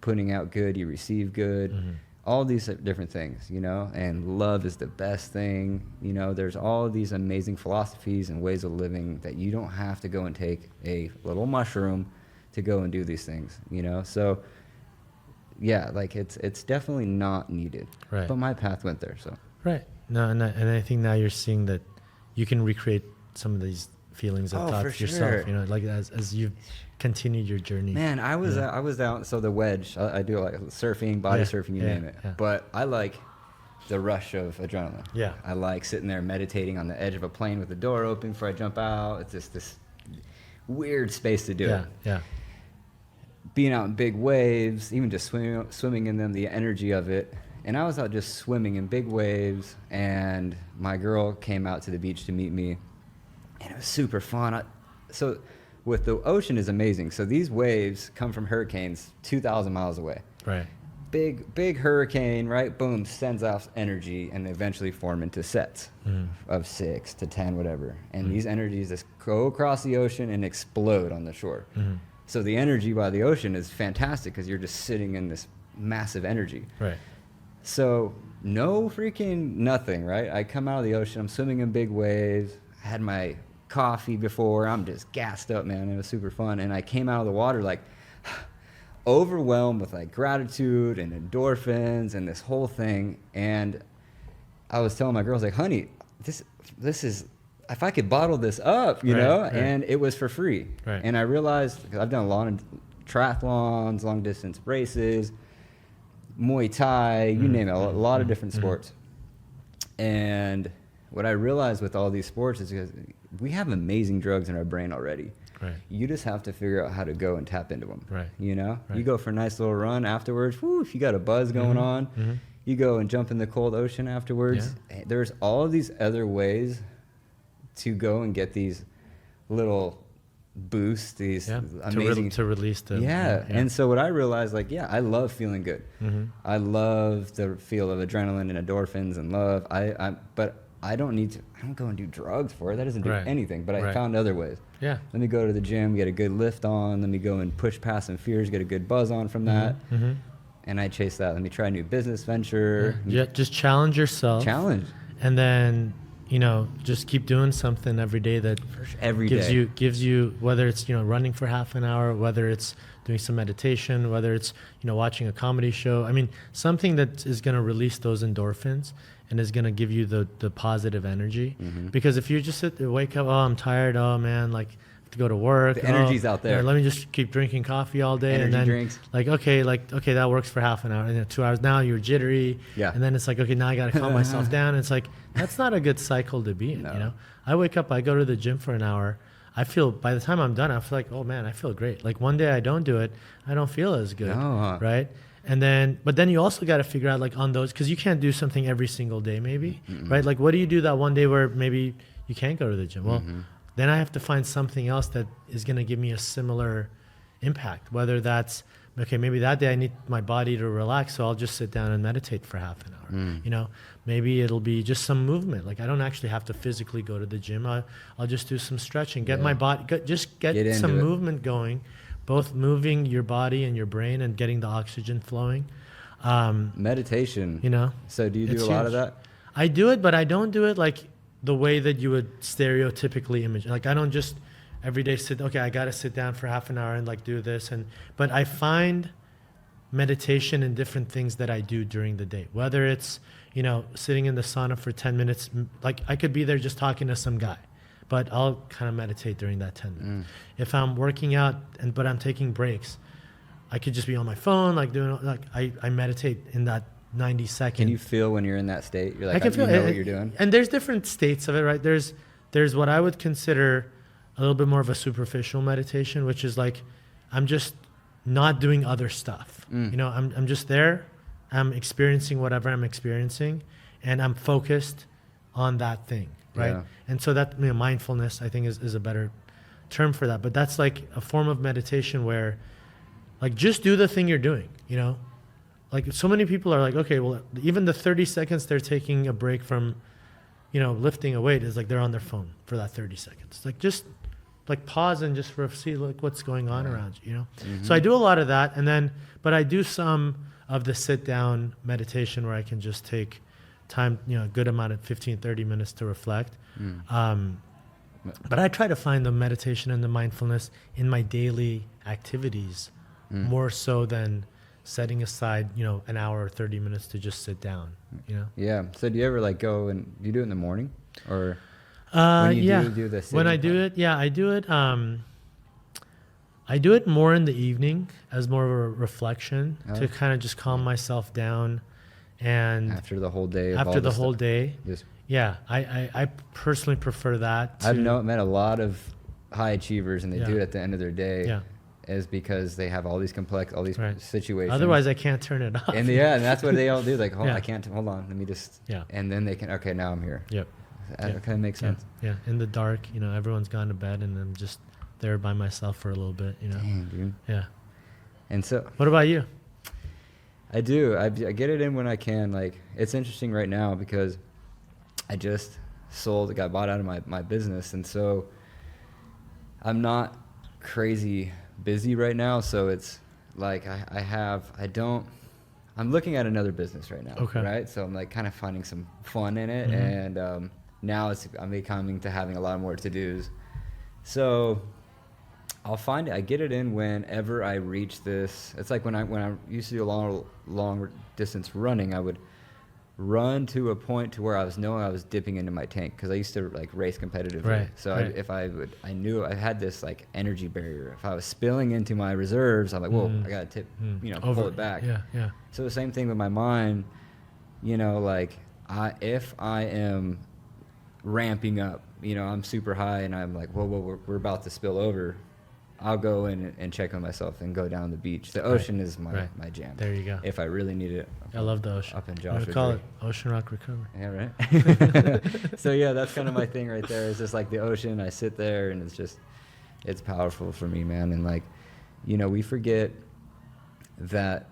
putting out good, you receive good. Mm-hmm. All these different things, you know, and love is the best thing. You know, there's all these amazing philosophies and ways of living that you don't have to go and take a little mushroom to go and do these things, you know. So yeah, like it's definitely not needed. Right. But my path went there, so. Right. No, and I think now you're seeing that you can recreate some of these feelings and thoughts yourself, sure. you know, like as you've continued your journey. Man, I was out. So the wedge, I do like surfing, body surfing, you name it. Yeah. But I like the rush of adrenaline. Yeah. I like sitting there meditating on the edge of a plane with the door open before I jump out. It's just this weird space to do it. Yeah. Being out in big waves, even just swimming in them, the energy of it. And I was out just swimming in big waves, and my girl came out to the beach to meet me, and it was super fun. So with the ocean is amazing. So these waves come from hurricanes 2,000 miles away. Right. Big hurricane, right? Boom, sends off energy and eventually form into sets of 6 to 10, whatever. And these energies just go across the ocean and explode on the shore. So the energy by the ocean is fantastic because you're just sitting in this massive energy. Right. So no freaking nothing, right? I come out of the ocean, I'm swimming in big waves. I had my coffee before, I'm just gassed up, man. It was super fun. And I came out of the water like overwhelmed with like gratitude and endorphins and this whole thing. And I was telling my girls like, honey, this is, if I could bottle this up, you know, right. And it was for free. Right. And I realized, because I've done a lot of triathlons, long distance races, Muay Thai, you name it, a lot of different sports. And what I realized with all these sports is because we have amazing drugs in our brain already. Right. You just have to figure out how to go and tap into them. Right. You know, right. You go for a nice little run afterwards. Whoo, if you got a buzz going on, you go and jump in the cold ocean afterwards. Yeah. There's all of these other ways to go and get these little boosts, these amazing to release them. Yeah. And so what I realized, like, I love feeling good. I love the feel of adrenaline and endorphins and love. But I don't need to. I don't go and do drugs for it. That doesn't do anything. But I found other ways. Yeah. Let me go to the gym, get a good lift on. Let me go and push past some fears, get a good buzz on from that. And I chase that. Let me try a new business venture. Yeah. Just challenge yourself. And then, you know, just keep doing something every day that gives you, whether it's, you know, running for half an hour, whether it's doing some meditation, whether it's, you know, watching a comedy show. I mean, something that is going to release those endorphins and is going to give you the positive energy. Because if you just wake up, oh, I'm tired, oh man, like I have to go to work. The energy's out there. Let me just keep drinking coffee all day. Energy and then drinks. Okay, that works for half an hour. And then 2 hours, now you're jittery. Yeah. And then it's like, okay, now I got to calm myself down. It's like, that's not a good cycle to be in, you know? I wake up, I go to the gym for an hour. I feel, by the time I'm done, I feel like, oh man, I feel great. Like one day I don't do it, I don't feel as good, right? And then, but then you also got to figure out like on those, because you can't do something every single day maybe, right? Like what do you do that one day where maybe you can't go to the gym? Well, then I have to find something else that is going to give me a similar impact, whether that's, okay, maybe that day I need my body to relax, so I'll just sit down and meditate for half an hour. You know, maybe it'll be just some movement. Like I don't actually have to physically go to the gym. I'll just do some stretching, get my body, get some movement going, both moving your body and your brain and getting the oxygen flowing. Meditation. You know. So do you do a lot of that? I do it, but I don't do it like the way that you would stereotypically imagine. Like I don't just every day I got to sit down for half an hour and like do this. But I find meditation in different things that I do during the day, whether it's, you know, sitting in the sauna for 10 minutes, like I could be there just talking to some guy, but I'll kind of meditate during that 10 minutes. If I'm working out but I'm taking breaks, I could just be on my phone, like doing, like I meditate in that 90 seconds. Can you feel when you're in that state? You're like, I can feel you know what you're doing? And there's different states of it, right? There's what I would consider a little bit more of a superficial meditation, which is like, I'm just not doing other stuff. You know, I'm just there. I'm experiencing whatever I'm experiencing, and I'm focused on that thing, right? Yeah. And so that, you know, mindfulness, I think, is a better term for that. But that's like a form of meditation where, like, just do the thing you're doing, you know? Like, so many people are like, okay, well, even the 30 seconds they're taking a break from, you know, lifting a weight is like they're on their phone for that 30 seconds. Like, just like pause and just see like what's going on around you, you know? Mm-hmm. So I do a lot of that. And then, but I do some of the sit down meditation where I can just take time, you know, a good amount of 15, 30 minutes to reflect. But I try to find the meditation and the mindfulness in my daily activities more so than setting aside, you know, an hour or 30 minutes to just sit down, you know? Yeah. So do you ever like go and do you do it in the morning or when you do the when I sitting do part? it, yeah, I do it. I do it more in the evening as more of a reflection to kind of just calm myself down, and After the whole day. Of after all the this whole stuff. day, Just, yeah, I personally prefer that. I've met a lot of high achievers, and they Yeah. do it at the end of their day. Yeah. Is because they have all these Right. situations. Otherwise, I can't turn it off. and and that's what they all do. Like, Yeah. I can't. Hold on, let me just. Yeah. And then they can. Okay, now I'm here. Yep. That Yeah. kind of makes Yeah. sense. Yeah. In the dark, you know, everyone's gone to bed, and I'm just there by myself for a little bit. You know. Dang, dude. Yeah. And so What about you? I do. I get it in when I can. Like, it's interesting right now because I just got bought out of my business, and so I'm not crazy busy right now. So it's like I'm looking at another business right now. Okay. Right. So I'm like kind of finding some fun in it, and now I'm becoming to having a lot more to-dos. So I'll find it. I get it in whenever I reach this. It's like when I used to do long distance running, I would run to a point to where I was dipping into my tank, because I used to like race competitively. Right, So right. I knew I had this like energy barrier. If I was spilling into my reserves, I'm like, whoa, I gotta pull it back. Yeah. Yeah. So the same thing with my mind, you know, like if I am ramping up, you know, I'm super high and I'm like, whoa, we're about to spill over. I'll go in and check on myself and go down the beach. The ocean is my jam. There you go. If I really need it. I love the ocean. Up in I'm gonna Joshua call Tree. it OceanRock Recovery. Yeah, right. So yeah, that's kind of my thing right there. It's just like the ocean. I sit there and it's powerful for me, man. And like, you know, we forget that,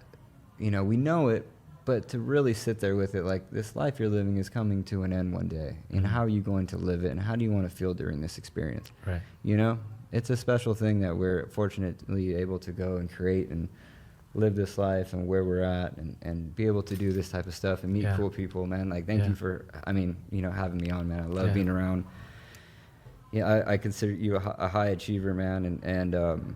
you know, we know it, but to really sit there with it, like this life you're living is coming to an end one day. And how are you going to live it? And how do you want to feel during this experience? Right. You know, it's a special thing that we're fortunately able to go and create and live this life and where we're at and be able to do this type of stuff and meet cool people, man. Like, thank you for, you know, having me on, man. I love being around. Yeah, I consider you a high achiever, man, and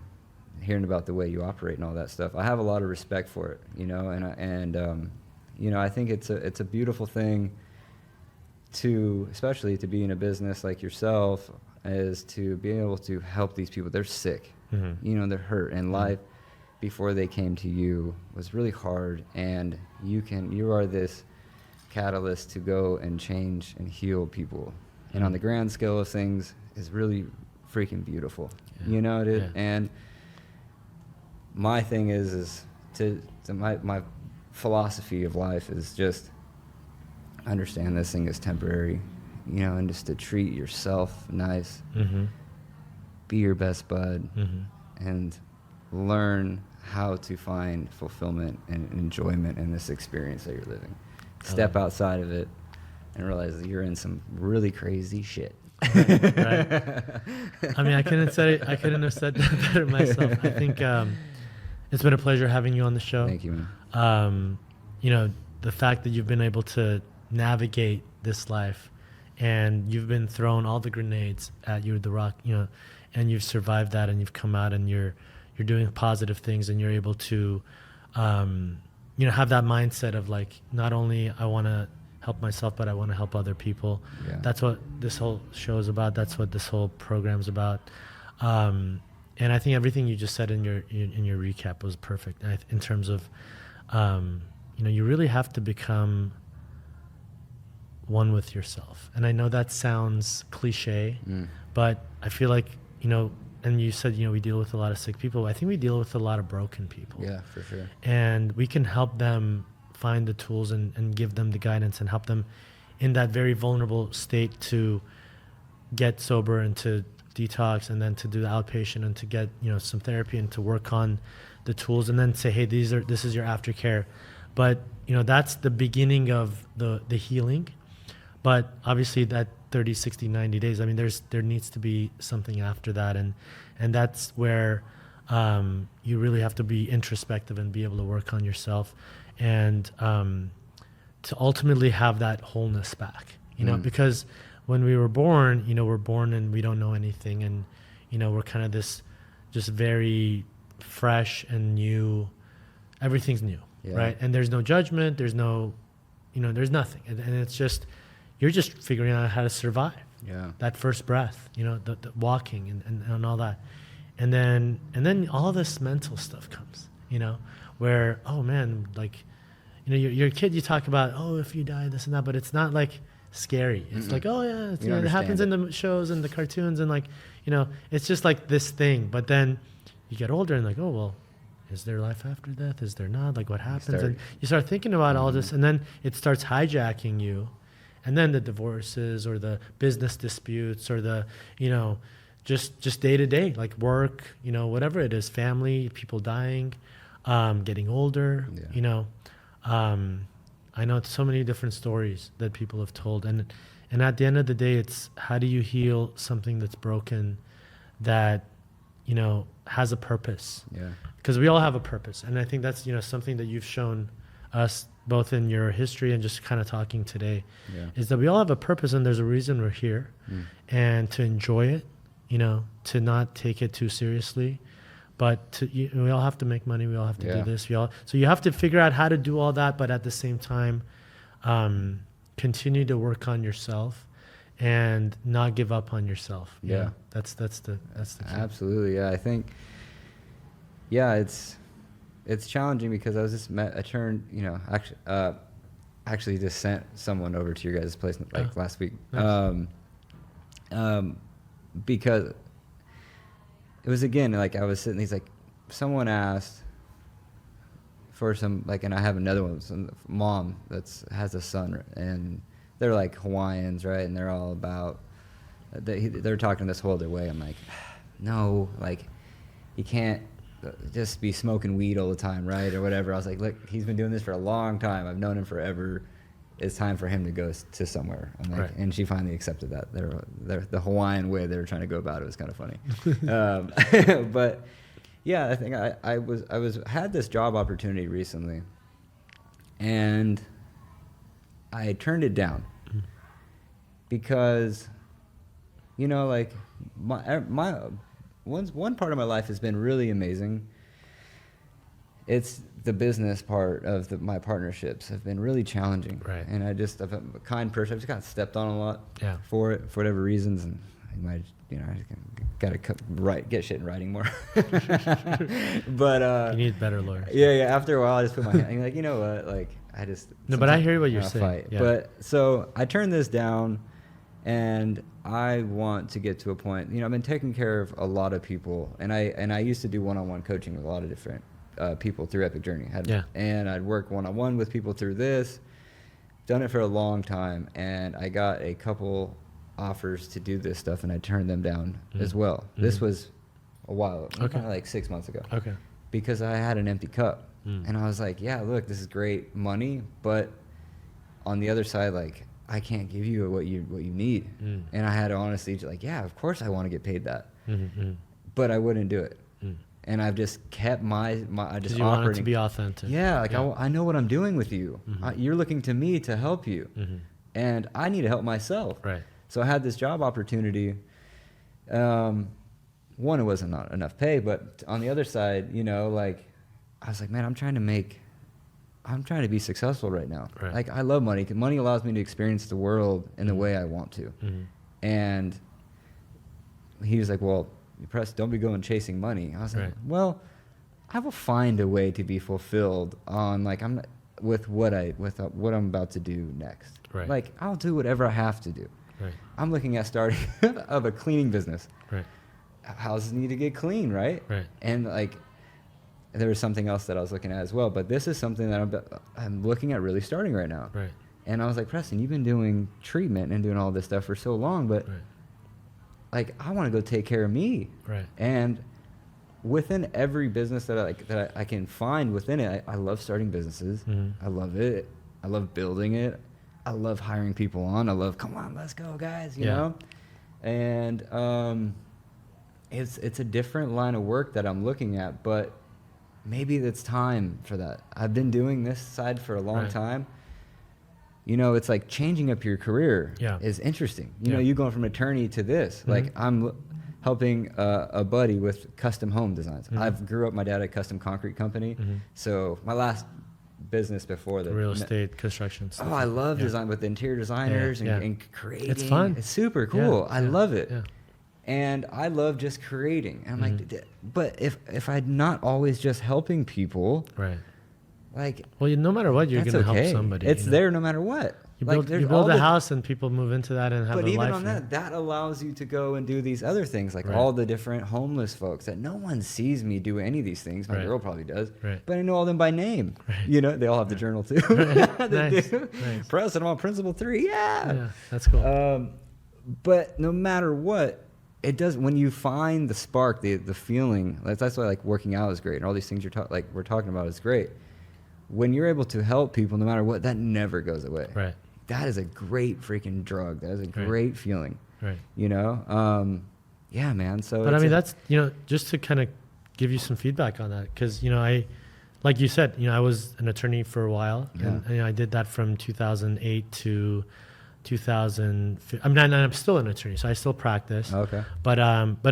hearing about the way you operate and all that stuff. I have a lot of respect for it, you know, and you know, I think it's a beautiful thing especially to be in a business like yourself, is to be able to help these people. They're sick, you know, they're hurt, and life before they came to you was really hard, and you are this catalyst to go and change and heal people. And on the grand scale of things, is really freaking beautiful. You know, dude. Yeah. And my thing is my philosophy of life is just understand this thing is temporary, you know, and just to treat yourself nice, be your best bud, and learn how to find fulfillment and enjoyment in this experience that you're living. Step outside of it and realize that you're in some really crazy shit. Right. I mean, I couldn't have said that better myself. I think it's been a pleasure having you on the show. Thank you, man. You know, the fact that you've been able to navigate this life, and you've been thrown all the grenades at you, the rock, you know, and you've survived that, and you've come out, and you're doing positive things, and you're able to, you know, have that mindset of like, not only I want to help myself, but I want to help other people. Yeah. That's what this whole show is about. That's what this whole program's about. And I think everything you just said in your recap was perfect. In terms of, you know, you really have to become one with yourself. And I know that sounds cliche, but I feel like, you know, and you said, you know, we deal with a lot of sick people. I think we deal with a lot of broken people. Yeah, for sure. And we can help them find the tools and give them the guidance and help them in that very vulnerable state to get sober and to detox, and then to do the outpatient and to get, you know, some therapy and to work on the tools, and then say, hey, this is your aftercare. But, you know, that's the beginning of the healing. But obviously that 30, 60, 90 days. I mean, there needs to be something after that. And that's where you really have to be introspective and be able to work on yourself and to ultimately have that wholeness back, because when we were born, we're born and we don't know anything. And, we're kind of this just very fresh and new, everything's new, right? And there's no judgment. There's no, there's nothing. And it's just, you're just figuring out how to survive. Yeah. That first breath, the walking and all that. And then all this mental stuff comes, where, oh man, like, you're a kid, you talk about, oh, if you die, this and that, but it's not like scary. It's like, oh yeah, it happens in the shows and the cartoons and like, it's just like this thing. But then you get older and like, oh, well, is there life after death? Is there not? Like what happens? And you start thinking about all this, and then it starts hijacking you. And then the divorces or the business disputes or the, just day to day, like work, whatever it is, family, people dying, getting older, I know so many different stories that people have told. And at the end of the day, it's how do you heal something that's broken that, has a purpose? Yeah. Because we all have a purpose. And I think that's, something that you've shown us both in your history and just kind of talking today, is that we all have a purpose and there's a reason we're here, and to enjoy it, to not take it too seriously, but we all have to make money. We all have to do this. So you have to figure out how to do all that, but at the same time, continue to work on yourself and not give up on yourself. Yeah. That's the key. Absolutely. Yeah. I think, it's challenging because I was just actually just sent someone over to your guys' place last week. Nice. Because it was again, like I was sitting, he's like, someone asked for some, like, and I have another one, some mom has a son, and they're like Hawaiians, right? And they're all about, they're talking this whole other way. I'm like, no, like, you can't just be smoking weed all the time, right? Or whatever. I was like, look, he's been doing this for a long time. I've known him forever. It's time for him to go to somewhere. I'm like, and she finally accepted that. The Hawaiian way they were trying to go about it was kind of funny. But yeah, I think I had this job opportunity recently, and I turned it down because, like one part of my life has been really amazing. It's the business part of my partnerships have been really challenging. Right. And I'm a kind person. I've just got stepped on a lot for it, for whatever reasons. And I got to get shit in writing more. But you need better lawyers. Yeah. After a while, I just put my hand, like, you know what? Like, but I hear what you're saying. Yeah. But so I turned this down, and I want to get to a point, I've been taking care of a lot of people, and I used to do one-on-one coaching with a lot of different people through Epic Journey. And I'd work one-on-one with people through this, done it for a long time, and I got a couple offers to do this stuff, and I turned them down as well. This was a while, kind of like 6 months ago, because I had an empty cup. And I was like, yeah, look, this is great money, but on the other side, like, I can't give you what you need. And I had to honestly, like, yeah, of course I want to get paid that, but I wouldn't do it. And I've just kept I just you want it to be authentic. Yeah, like I know what I'm doing with you. You're looking to me to help you, and I need to help myself. Right. So I had this job opportunity. One, it wasn't not enough pay, but on the other side, like, I was like, man, I'm trying to be successful right now. Right. Like, I love money. 'Cause money allows me to experience the world in the way I want to. And he was like, well, Preston, don't be going chasing money. I was like, well, I will find a way to be fulfilled on, like, with what I'm about to do next. Right. Like, I'll do whatever I have to do. Right. I'm looking at starting of a cleaning business. Right. Houses need to get clean, right? Right. And like, there was something else that I was looking at as well, but this is something that I'm looking at really starting right now. Right. And I was like, Preston, you've been doing treatment and doing all this stuff for so long, but like, I want to go take care of me. Right. And within every business that I can find within it, I love starting businesses. I love it. I love building it. I love hiring people on. I love, come on, let's go, guys, you know? And it's a different line of work that I'm looking at, but maybe it's time for that. I've been doing this side for a long time. You know, it's like changing up your career is interesting. You know, you going from attorney to this. Like, I'm helping a buddy with custom home designs. My dad had a custom concrete company. So my last business before the real estate construction stuff. Oh, I love design with interior designers and creating. It's fun. It's super cool. I love it. And I love just creating. And I'm like, but if I'm not always just helping people, like, well, no matter what, you're going to help somebody. It's there no matter what. You build a house and people move into that and have a life. But even on that allows you to go and do these other things, like all the different homeless folks that no one sees me do any of these things. My girl probably does, but I know all them by name. You know, they all have the journal too. They do. Nice. Preston, I'm on principle 3. Yeah, that's cool. But no matter what, it does, when you find the spark, the feeling. That's why like working out is great, and all these things we're talking about is great. When you're able to help people, no matter what, that never goes away. That is a great freaking drug. That is a great feeling. You know? Yeah, man. So, but I mean, that's, you know, just to kind of give you some feedback on that, because, you know, like you said, you know, I was an attorney for a while, and you know, I did that from 2008 to 2000. I mean, I'm still an attorney, so I still practice. Okay. But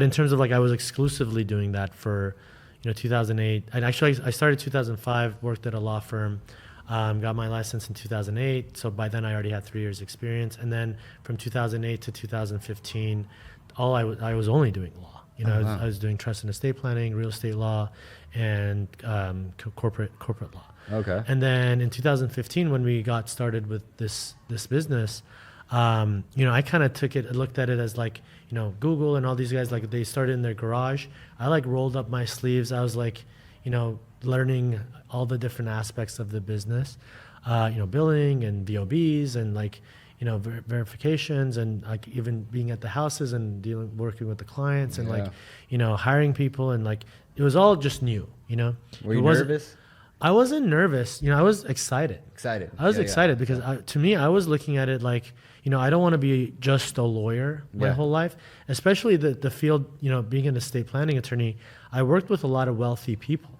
in terms of like, I was exclusively doing that for, you know, 2008. And actually, I started 2005, worked at a law firm, got my license in 2008. So by then I already had 3 years experience. And then from 2008 to 2015, I was only doing law. You know, I was doing trust and estate planning, real estate law, and corporate law. Okay. And then in 2015, when we got started with this business, you know, I kind of looked at it as like, you know, Google and all these guys, like they started in their garage. I like rolled up my sleeves. I was like, you know, learning all the different aspects of the business, you know, billing and VOBs and like, you know, verifications and like even being at the houses and working with the clients and like, you know, hiring people, and like, it was all just new, you know. Were you nervous? I wasn't nervous. You know, I was excited. I was excited because to me, I was looking at it like, you know, I don't want to be just a lawyer my whole life, especially the field, you know, being an estate planning attorney. I worked with a lot of wealthy people.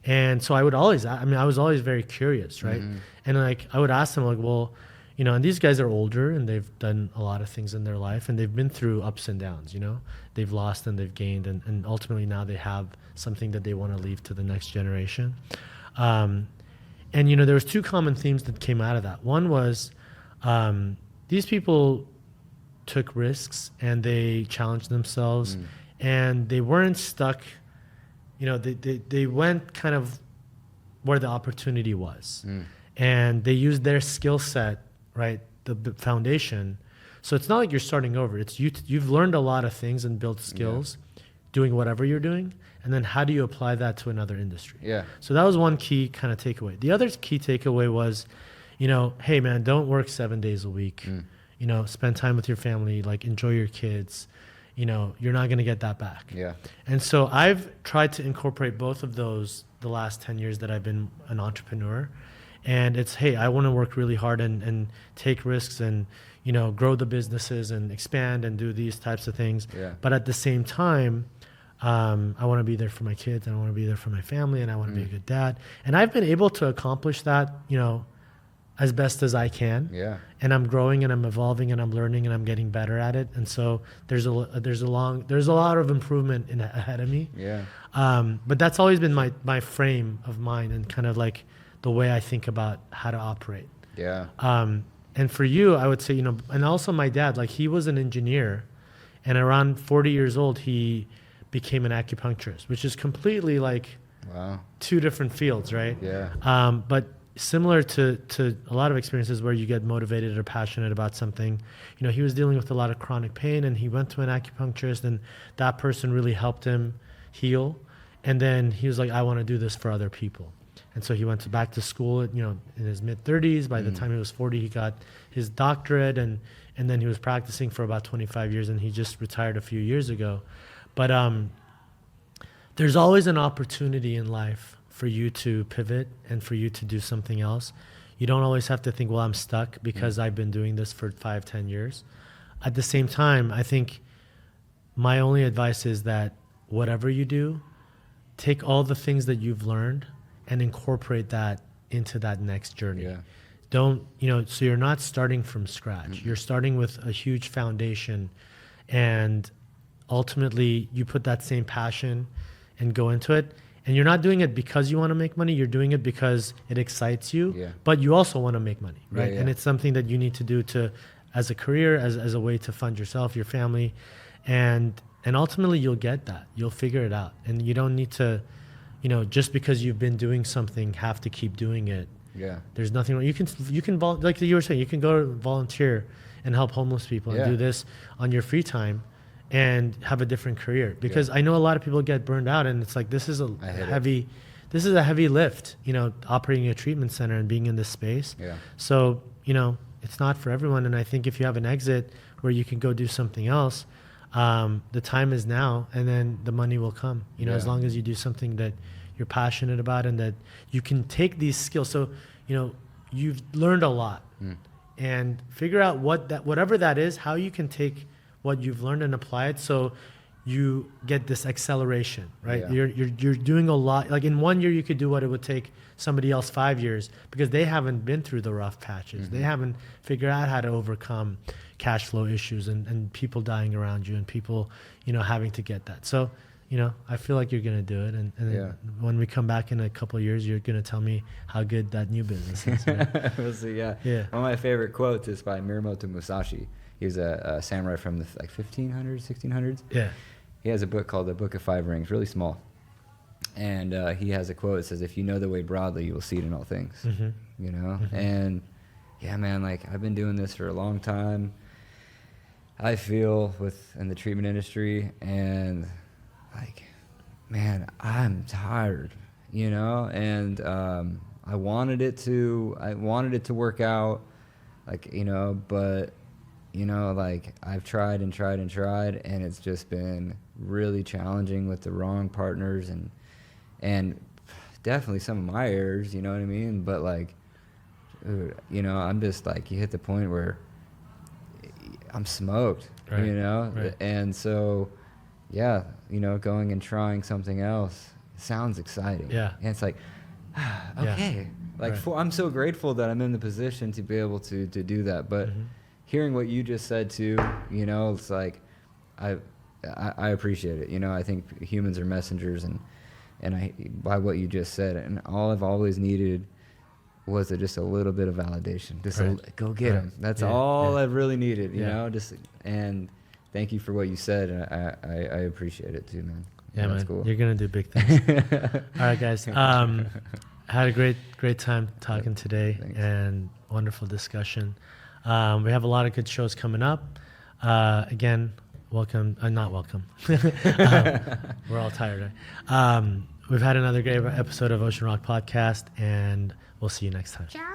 And so I was always very curious, right? And like, I would ask them like, well, you know, and these guys are older and they've done a lot of things in their life and they've been through ups and downs, you know, they've lost and they've gained, and ultimately now they have something that they want to leave to the next generation. And, you know, there was two common themes that came out of that. One was, these people took risks and they challenged themselves and they weren't stuck. You know, they went kind of where the opportunity was, and they used their skill set, right? The foundation. So it's not like you're starting over. It's you've learned a lot of things and built skills doing whatever you're doing. And then how do you apply that to another industry? So that was one key kind of takeaway. The other key takeaway was, you know, hey man, don't work 7 days a week. You know, spend time with your family, like enjoy your kids. You know, you're not going to get that back. And so I've tried to incorporate both of those the last 10 years that I've been an entrepreneur. And it's, hey, I want to work really hard and take risks and, you know, grow the businesses and expand and do these types of things. But at the same time, I want to be there for my kids and I want to be there for my family and I want to be a good dad. And I've been able to accomplish that, you know, as best as I can. And I'm growing and I'm evolving and I'm learning and I'm getting better at it. And so there's a lot of improvement ahead of me. But that's always been my frame of mind and kind of like the way I think about how to operate. And for you, I would say, you know, and also my dad, like he was an engineer, and around 40 years old, he became an acupuncturist, which is completely like two different fields, right? But similar to a lot of experiences where you get motivated or passionate about something, you know, he was dealing with a lot of chronic pain and he went to an acupuncturist and that person really helped him heal. And then he was like, I want to do this for other people. And so he went back to school, you know, in his mid 30s. By the time he was 40, he got his doctorate and then he was practicing for about 25 years and he just retired a few years ago. But there's always an opportunity in life for you to pivot and for you to do something else. You don't always have to think, well, I'm stuck because I've been doing this for 5-10 years. At the same time, I think my only advice is that whatever you do, take all the things that you've learned and incorporate that into that next journey. Yeah. Don't, so you're not starting from scratch. You're starting with a huge foundation, and ultimately you put that same passion and go into it. And you're not doing it because you want to make money. You're doing it because it excites you, but you also want to make money, right? Yeah. And it's something that you need to do as a career, as a way to fund yourself, your family, and ultimately you'll get that. You'll figure it out, and you don't need to, just because you've been doing something, have to keep doing it. Yeah. There's nothing wrong. You can like you were saying, you can go volunteer and help homeless people and do this on your free time and have a different career, because I know a lot of people get burned out, and it's like, this is a heavy lift, operating a treatment center and being in this space. Yeah. So, it's not for everyone. And I think if you have an exit where you can go do something else, the time is now, and then the money will come, as long as you do something that you're passionate about and that you can take these skills. So, you've learned a lot and figure out whatever that is, how you can take what you've learned and apply it, so you get this acceleration, right? Yeah. You're doing a lot. Like in 1 year, you could do what it would take somebody else 5 years, because they haven't been through the rough patches. They haven't figured out how to overcome cash flow issues and people dying around you and people, having to get that. So, I feel like you're going to do it. And then when we come back in a couple of years, you're going to tell me how good that new business is. Right? We'll see, yeah. Yeah. One of my favorite quotes is by Miyamoto Musashi. He was a samurai from the 1500s, 1600s. Yeah. He has a book called The Book of Five Rings, really small. And he has a quote that says, "If you know the way broadly, you will see it in all things." And yeah, man, like I've been doing this for a long time. I feel in the treatment industry, and like, man, I'm tired, and I wanted it to work out, like, but like I've tried and tried and tried, and it's just been really challenging with the wrong partners and definitely some of my errors, you know what I mean? But like, I'm just like, you hit the point where I'm smoked, Right. And so, yeah, going and trying something else sounds exciting. Yeah. And it's like, okay, like I'm so grateful that I'm in the position to be able to do that. But hearing what you just said too, it's like, I appreciate it. I think humans are messengers, and by what you just said, and all I've always needed was just a little bit of validation. Just go get them. That's all I've really needed, and thank you for what you said. And I appreciate it too, man. Yeah, that's man. cool. You're going to do big things. All right, guys. Had a great time talking today. Thanks. And wonderful discussion. We have a lot of good shows coming up. Again, welcome. Not welcome. We're all tired. We've had another great episode of OceanRock Podcast, and we'll see you next time. Ciao.